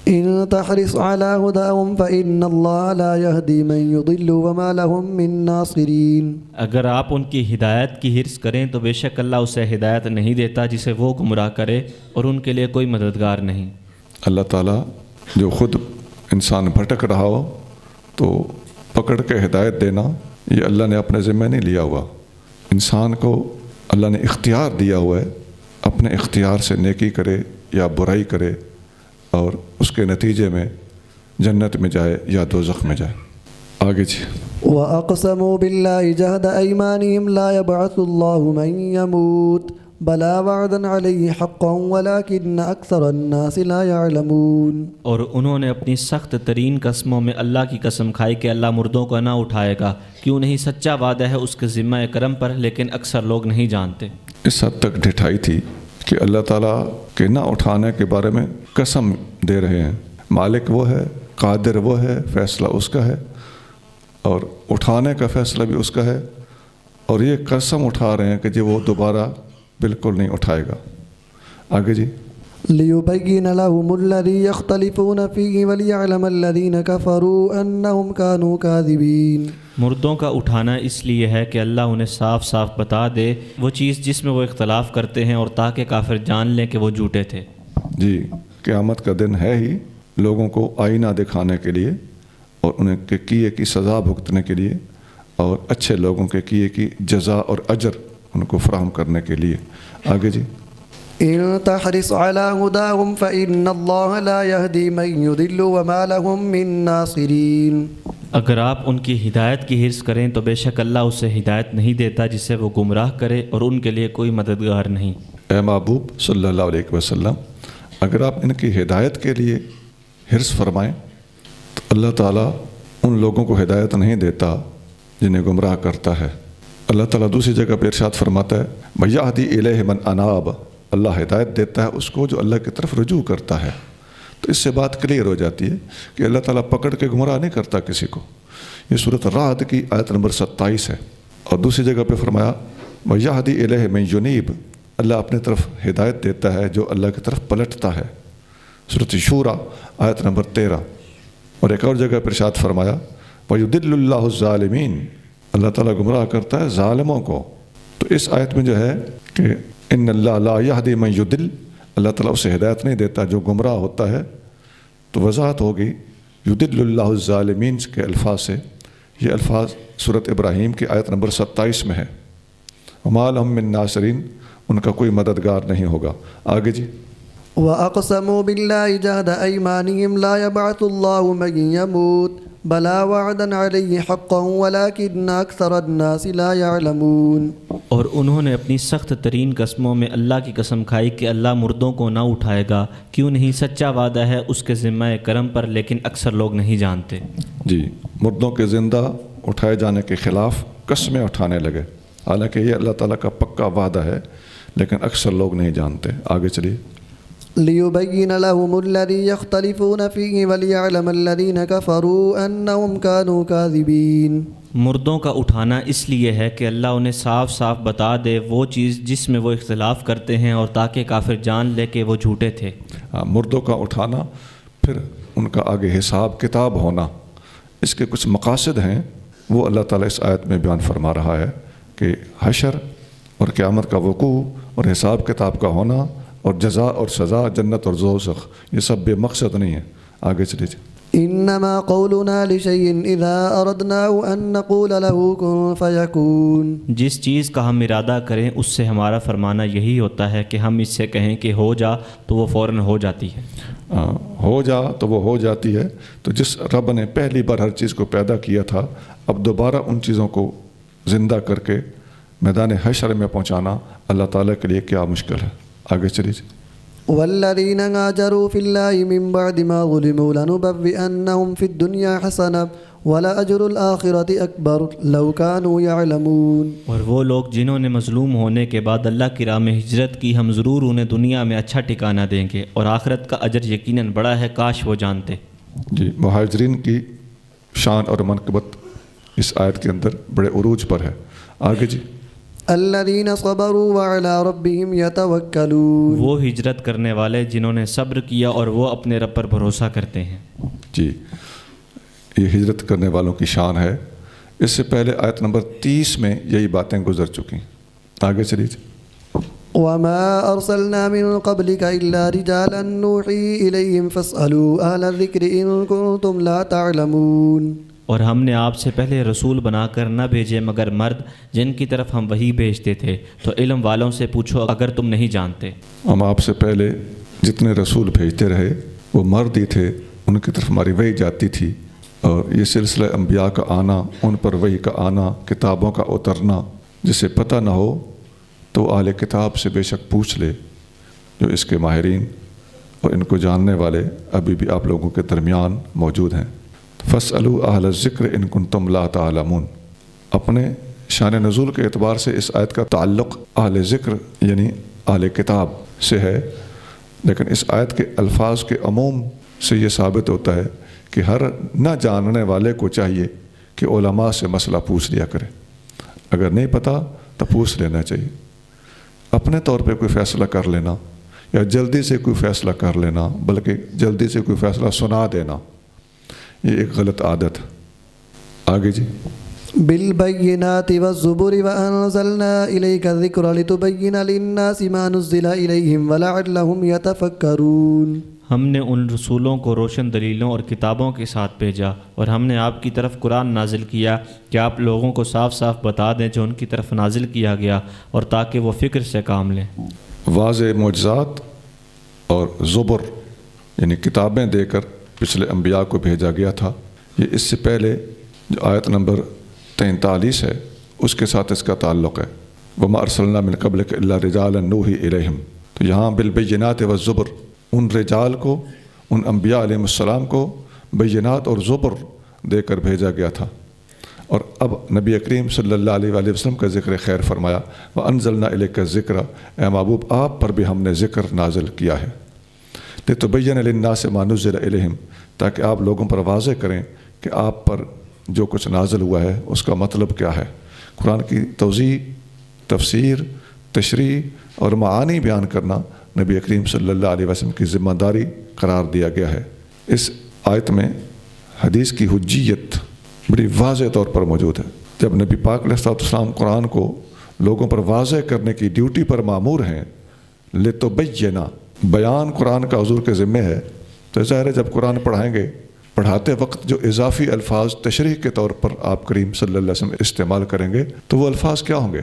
إن تحرص على هداهم فإن الله لا يهدي من يضل وما لهم من ناصرين. اگر آپ ان کی ہدایت کی حرص کریں تو بے شک اللہ اسے ہدایت نہیں دیتا جسے وہ گمراہ کرے، اور ان کے لیے کوئی مددگار نہیں. اللہ تعالیٰ جو خود انسان بھٹک رہا ہو تو پکڑ کے ہدایت دینا یہ اللہ نے اپنے ذمہ نہیں لیا ہوا. انسان کو اللہ نے اختیار دیا ہوا ہے، اپنے اختیار سے نیکی کرے یا برائی کرے اور اس کے نتیجے میں جنت میں جائے یا دوزخ میں جائے. آگے جی. وَأَقْسَمُوا بِاللَّهِ جَهْدَ أَيْمَانِهِمْ لَا يَبْعَثُ اللَّهُ مَن يَمُوتُ بَلَىٰ وَعْدًا عَلَيْهِ حَقًّا وَلَٰكِنَّ أَكْثَرَ النَّاسِ لَا يَعْلَمُونَ. اور انہوں نے اپنی سخت ترین قسموں میں اللہ کی قسم کھائی کہ اللہ مردوں کو نہ اٹھائے گا. کیوں نہیں؟ سچا وعدہ ہے اس کے ذمہ کرم پر، لیکن اکثر لوگ نہیں جانتے. اس حد تک ڈھٹائی تھی کہ اللہ تعالیٰ کے نہ اٹھانے کے بارے میں قسم دے رہے ہیں. مالک وہ ہے، قادر وہ ہے، فیصلہ اس کا ہے، اور اٹھانے کا فیصلہ بھی اس کا ہے. اور یہ قسم اٹھا رہے ہیں کہ جی وہ دوبارہ بالکل نہیں اٹھائے گا۔ آگے جی، لِيُبَيِّنَ لَهُمُ الَّذِي يَخْتَلِفُونَ فِيهِ وَلِيَعْلَمَ الَّذِينَ كَفَرُوا أَنَّهُمْ كَانُوا كَاذِبِينَ۔ مردوں کا اٹھانا اس لیے ہے کہ اللہ انہیں صاف صاف بتا دے وہ چیز جس میں وہ اختلاف کرتے ہیں، اور تاکہ کافر جان لیں کہ وہ جھوٹے تھے۔ جی، قیامت کا دن ہے ہی لوگوں کو آئینہ دکھانے کے لیے اور انہیں کے کیے کی سزا بھگتنے کے لیے اور اچھے لوگوں کے کیے کی جزا اور اجر ان کو فراہم کرنے کے لیے۔ آگے جی، إن تحرص على هداهم فإن الله لا يهدي من يضل وما لهم من ناصرين۔ اگر آپ ان کی ہدایت کی حرص کریں تو بے شک اللہ اسے ہدایت نہیں دیتا جسے وہ گمراہ کرے، اور ان کے لیے کوئی مددگار نہیں۔ اے محبوب صلی اللہ علیہ وسلم، اگر آپ ان کی ہدایت کے لیے حرص فرمائیں تو اللہ تعالیٰ ان لوگوں کو ہدایت نہیں دیتا جنہیں گمراہ کرتا ہے۔ اللہ تعالیٰ دوسری جگہ پہ ارشاد فرماتا ہے وَيَهْدِي إِلَيْهِ مَنْ أَنَابَ، اللہ ہدایت دیتا ہے اس کو جو اللہ کی طرف رجوع کرتا ہے۔ تو اس سے بات کلیئر ہو جاتی ہے کہ اللہ تعالیٰ پکڑ کے گمراہ نہیں کرتا کسی کو۔ یہ سورۃ الرعد کی آیت نمبر 27 ہے۔ اور دوسری جگہ پہ فرمایا وَيَهْدِي إِلَيْهِ مَنْ يُنِيبُ، اللہ اپنے طرف ہدایت دیتا ہے جو اللہ کی طرف پلٹتا ہے۔ سورۃ شورى آیت نمبر 13۔ اور ایک اور جگہ پر ارشاد فرمایا وَيُضِلُّ اللَّهُ الظَّالِمِينَ، اللہ تعالیٰ گمراہ کرتا ہے ظالموں کو۔ تو اس آیت میں جو ہے کہ ان اللہ لا یہدی من یضل، اللہ تعالیٰ اسے ہدایت نہیں دیتا جو گمراہ ہوتا ہے، تو وضاحت ہوگی یضل اللہ الظالمین کے الفاظ سے۔ یہ الفاظ سورۃ ابراہیم کی آیت نمبر 27 میں ہے، وما لہم من ناصرین، ان کا کوئی مددگار نہیں ہوگا۔ آگے جی، وَأَقْسَمُوا بِاللَّهِ جَهْدَ أَيْمَانِهِمْ لَا يَبْعَثُ اللَّهُ مَن يَمُوتُ بَلَىٰ وَعْدًا عَلَيْهِ حَقًّا وَلَٰكِنَّ أَكْثَرَ النَّاسِ لَا يَعْلَمُونَ۔ اور انہوں نے اپنی سخت ترین قسموں میں اللہ کی قسم کھائی کہ اللہ مردوں کو نہ اٹھائے گا، کیوں نہیں، سچا وعدہ ہے اس کے ذمہ کرم پر، لیکن اکثر لوگ نہیں جانتے۔ جی، مردوں کے زندہ اٹھائے جانے کے خلاف قسمیں اٹھانے لگے، حالانکہ یہ اللہ تعالیٰ کا پکا وعدہ ہے، لیکن اکثر لوگ نہیں جانتے۔ آگے چلیے، لِيُبَيِّنَ لَهُمُ الَّذِي يَخْتَلِفُونَ فِيهِ وَلِيَعْلَمَ الَّذِينَ كَفَرُوا أَنَّهُمْ كَانُوا كَاذِبِينَ۔ مردوں کا اٹھانا اس لیے ہے کہ اللہ انہیں صاف صاف بتا دے وہ چیز جس میں وہ اختلاف کرتے ہیں، اور تاکہ کافر جان لے کہ وہ جھوٹے تھے۔ مردوں کا اٹھانا، پھر ان کا آگے حساب کتاب ہونا، اس کے کچھ مقاصد ہیں، وہ اللہ تعالیٰ اس آیت میں بیان فرما رہا ہے کہ حشر اور قیامت کا وقوع اور حساب کتاب کا ہونا اور جزا اور سزا، جنت اور دوزخ، یہ سب بے مقصد نہیں ہے۔ آگے چلیے، إنما قولنا لشيء إذا أردناه أن نقول له كن فيكون۔ جس چیز کا ہم ارادہ کریں اس سے ہمارا فرمانا یہی ہوتا ہے کہ ہم اس سے کہیں کہ ہو جا تو وہ فوراً ہو جاتی ہے۔ ہو جا تو وہ ہو جاتی ہے۔ تو جس رب نے پہلی بار ہر چیز کو پیدا کیا تھا، اب دوبارہ ان چیزوں کو زندہ کر کے میدان حشر میں پہنچانا اللہ تعالیٰ کے لیے کیا مشکل ہے۔ آگے چلیے، والذين هاجروا في الله من بعد ما ظلموا لنبوئنهم في الدنيا حسنة ولأجر الآخرة أكبر لو كانوا يعلمون۔ اور وہ لوگ جنہوں نے مظلوم ہونے کے بعد اللہ کی راہ میں ہجرت کی، ہم ضرور انہیں دنیا میں اچھا ٹھکانہ دیں گے، اور آخرت کا اجر یقیناً بڑا ہے، کاش وہ جانتے۔ جی، مہاجرین کی شان اور منقبت اس آیت کے اندر بڑے عروج پر ہے۔ آگے جی، الذين صبروا وعلى ربهم يتوكلون۔ وہ ہجرت کرنے والے جنہوں نے صبر کیا اور وہ اپنے رب پر بھروسہ کرتے ہیں۔ جی، یہ ہجرت کرنے والوں کی شان ہے۔ اس سے پہلے آیت نمبر 30 میں یہی باتیں گزر چکی۔ آگے چلیے، وما أرسلنا من قبلك إلا رجالا نوحي إليهم فاسألوا أهل الذكر إن كنتم لا تعلمون۔ اور ہم نے آپ سے پہلے رسول بنا کر نہ بھیجے مگر مرد جن کی طرف ہم وحی بھیجتے تھے، تو علم والوں سے پوچھو اگر تم نہیں جانتے۔ ہم آپ سے پہلے جتنے رسول بھیجتے رہے وہ مرد ہی تھے، ان کی طرف ہماری وحی جاتی تھی، اور یہ سلسلہ انبیاء کا آنا، ان پر وحی کا آنا، کتابوں کا اترنا، جسے پتہ نہ ہو تو اہل کتاب سے بے شک پوچھ لے، جو اس کے ماہرین اور ان کو جاننے والے ابھی بھی آپ لوگوں کے درمیان موجود ہیں۔ فَاسْأَلُوا أَهْلَ الذِّكْرِ إِن كُنتُمْ لَا تَعْلَمُونَ۔ اپنے شان نزول کے اعتبار سے اس آیت کا تعلق اہل ذکر یعنی اہل کتاب سے ہے، لیکن اس آیت کے الفاظ کے عموم سے یہ ثابت ہوتا ہے کہ ہر نہ جاننے والے کو چاہیے کہ علماء سے مسئلہ پوچھ لیا کرے، اگر نہیں پتہ تو پوچھ لینا چاہیے۔ اپنے طور پہ کوئی فیصلہ کر لینا یا جلدی سے کوئی فیصلہ کر لینا، بلکہ جلدی سے کوئی فیصلہ سنا دینا، یہ ایک غلط عادت ہے۔ آگے جی، بالبينات والزبر وأنزلنا إليك الذكر لتبين للناس ما نزل إليهم ولعلهم يتفكرون۔ ہم نے ان رسولوں کو روشن دلیلوں اور کتابوں کے ساتھ بھیجا، اور ہم نے آپ کی طرف قرآن نازل کیا کہ آپ لوگوں کو صاف صاف بتا دیں جو ان کی طرف نازل کیا گیا، اور تاکہ وہ فکر سے کام لیں۔ واضح معجزات اور زبر یعنی کتابیں دے کر پچھلے انبیاء کو بھیجا گیا تھا۔ یہ اس سے پہلے جو آیت نمبر 43 ہے اس کے ساتھ اس کا تعلق ہے، وَمَا أَرْسَلْنَا مِن قَبْلِكَ إِلَّا رِجَالًا نُوحِي إِلَيْهِمْ۔ تو یہاں بالبینات والزبر ان رجال کو، ان انبیاء علیہ السلام کو بینات اور زبر دے کر بھیجا گیا تھا۔ اور اب نبی کریم صلی اللہ علیہ وآلہ وسلم کا ذکر خیر فرمایا، وَأَنزَلْنَا إِلَيْكَ الذِّكْرَ، اے محبوب آپ پر بھی ہم نے ذکر نازل کیا ہے، لِتُبَيِّنَ لِلنَّاسِ مَا نُزِّلَ إِلَيْهِمْ، تاکہ آپ لوگوں پر واضح کریں کہ آپ پر جو کچھ نازل ہوا ہے اس کا مطلب کیا ہے۔ قرآن کی توضیح، تفسیر، تشریح اور معانی بیان کرنا نبی کریم صلی اللہ علیہ وسلم کی ذمہ داری قرار دیا گیا ہے۔ اس آیت میں حدیث کی حجیت بڑی واضح طور پر موجود ہے۔ جب نبی پاک علیہ السلام قرآن کو لوگوں پر واضح کرنے کی ڈیوٹی پر مامور ہیں، لِتُبَيِّنَ، بیان قرآن کا حضور کے ذمہ ہے، تو ظاہر ہے جب قرآن پڑھائیں گے، پڑھاتے وقت جو اضافی الفاظ تشریح کے طور پر آپ کریم صلی اللہ علیہ وسلم استعمال کریں گے تو وہ الفاظ کیا ہوں گے؟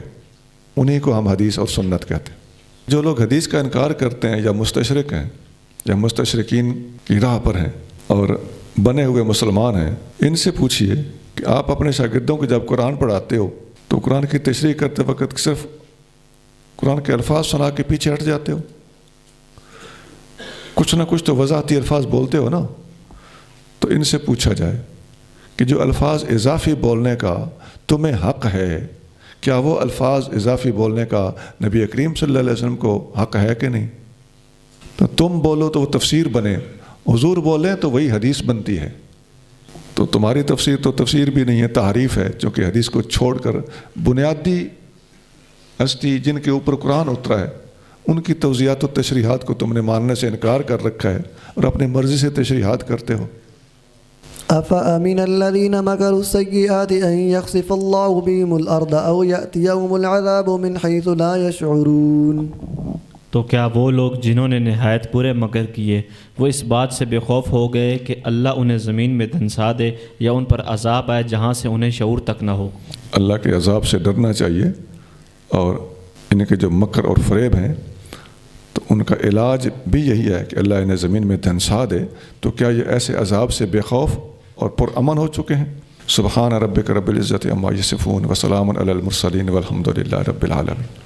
انہی کو ہم حدیث اور سنت کہتے ہیں۔ جو لوگ حدیث کا انکار کرتے ہیں یا مستشرق ہیں یا مستشرقین کی راہ پر ہیں اور بنے ہوئے مسلمان ہیں، ان سے پوچھئے کہ آپ اپنے شاگردوں کو جب قرآن پڑھاتے ہو تو قرآن کی تشریح کرتے وقت صرف قرآن کے الفاظ سنا کے پیچھے ہٹ جاتے ہو؟ کچھ نہ کچھ تو وضاحتی الفاظ بولتے ہو نا؟ تو ان سے پوچھا جائے کہ جو الفاظ اضافی بولنے کا تمہیں حق ہے، کیا وہ الفاظ اضافی بولنے کا نبی کریم صلی اللہ علیہ وسلم کو حق ہے کہ نہیں؟ تو تم بولو تو وہ تفسیر بنے، حضور بولیں تو وہی حدیث بنتی ہے۔ تو تمہاری تفسیر تو تفسیر بھی نہیں ہے، تحریف ہے، چونکہ حدیث کو چھوڑ کر بنیادی ہستی جن کے اوپر قرآن اترا ہے ان کی توضیحات و تشریحات کو تم نے ماننے سے انکار کر رکھا ہے اور اپنی مرضی سے تشریحات کرتے ہو۔ أفأمن الذين مكروا السيئات أن يخسف الله بهم الأرض أو يأتيهم العذاب من حيث لا يشعرون۔ تو کیا وہ لوگ جنہوں نے نہایت برے مکر کیے وہ اس بات سے بے خوف ہو گئے کہ اللہ انہیں زمین میں دھنسا دے یا ان پر عذاب آئے جہاں سے انہیں شعور تک نہ ہو؟ اللہ کے عذاب سے ڈرنا چاہیے، اور ان کے جو مکر اور فریب ہیں تو ان کا علاج بھی یہی ہے کہ اللہ انہیں زمین میں دھنسا دے۔ تو کیا یہ ایسے عذاب سے بے خوف اور پرامن ہو چکے ہیں؟ سبحان ربک رب العزت عما یصفون وسلام علی المرسلین والحمد للہ رب العالمین۔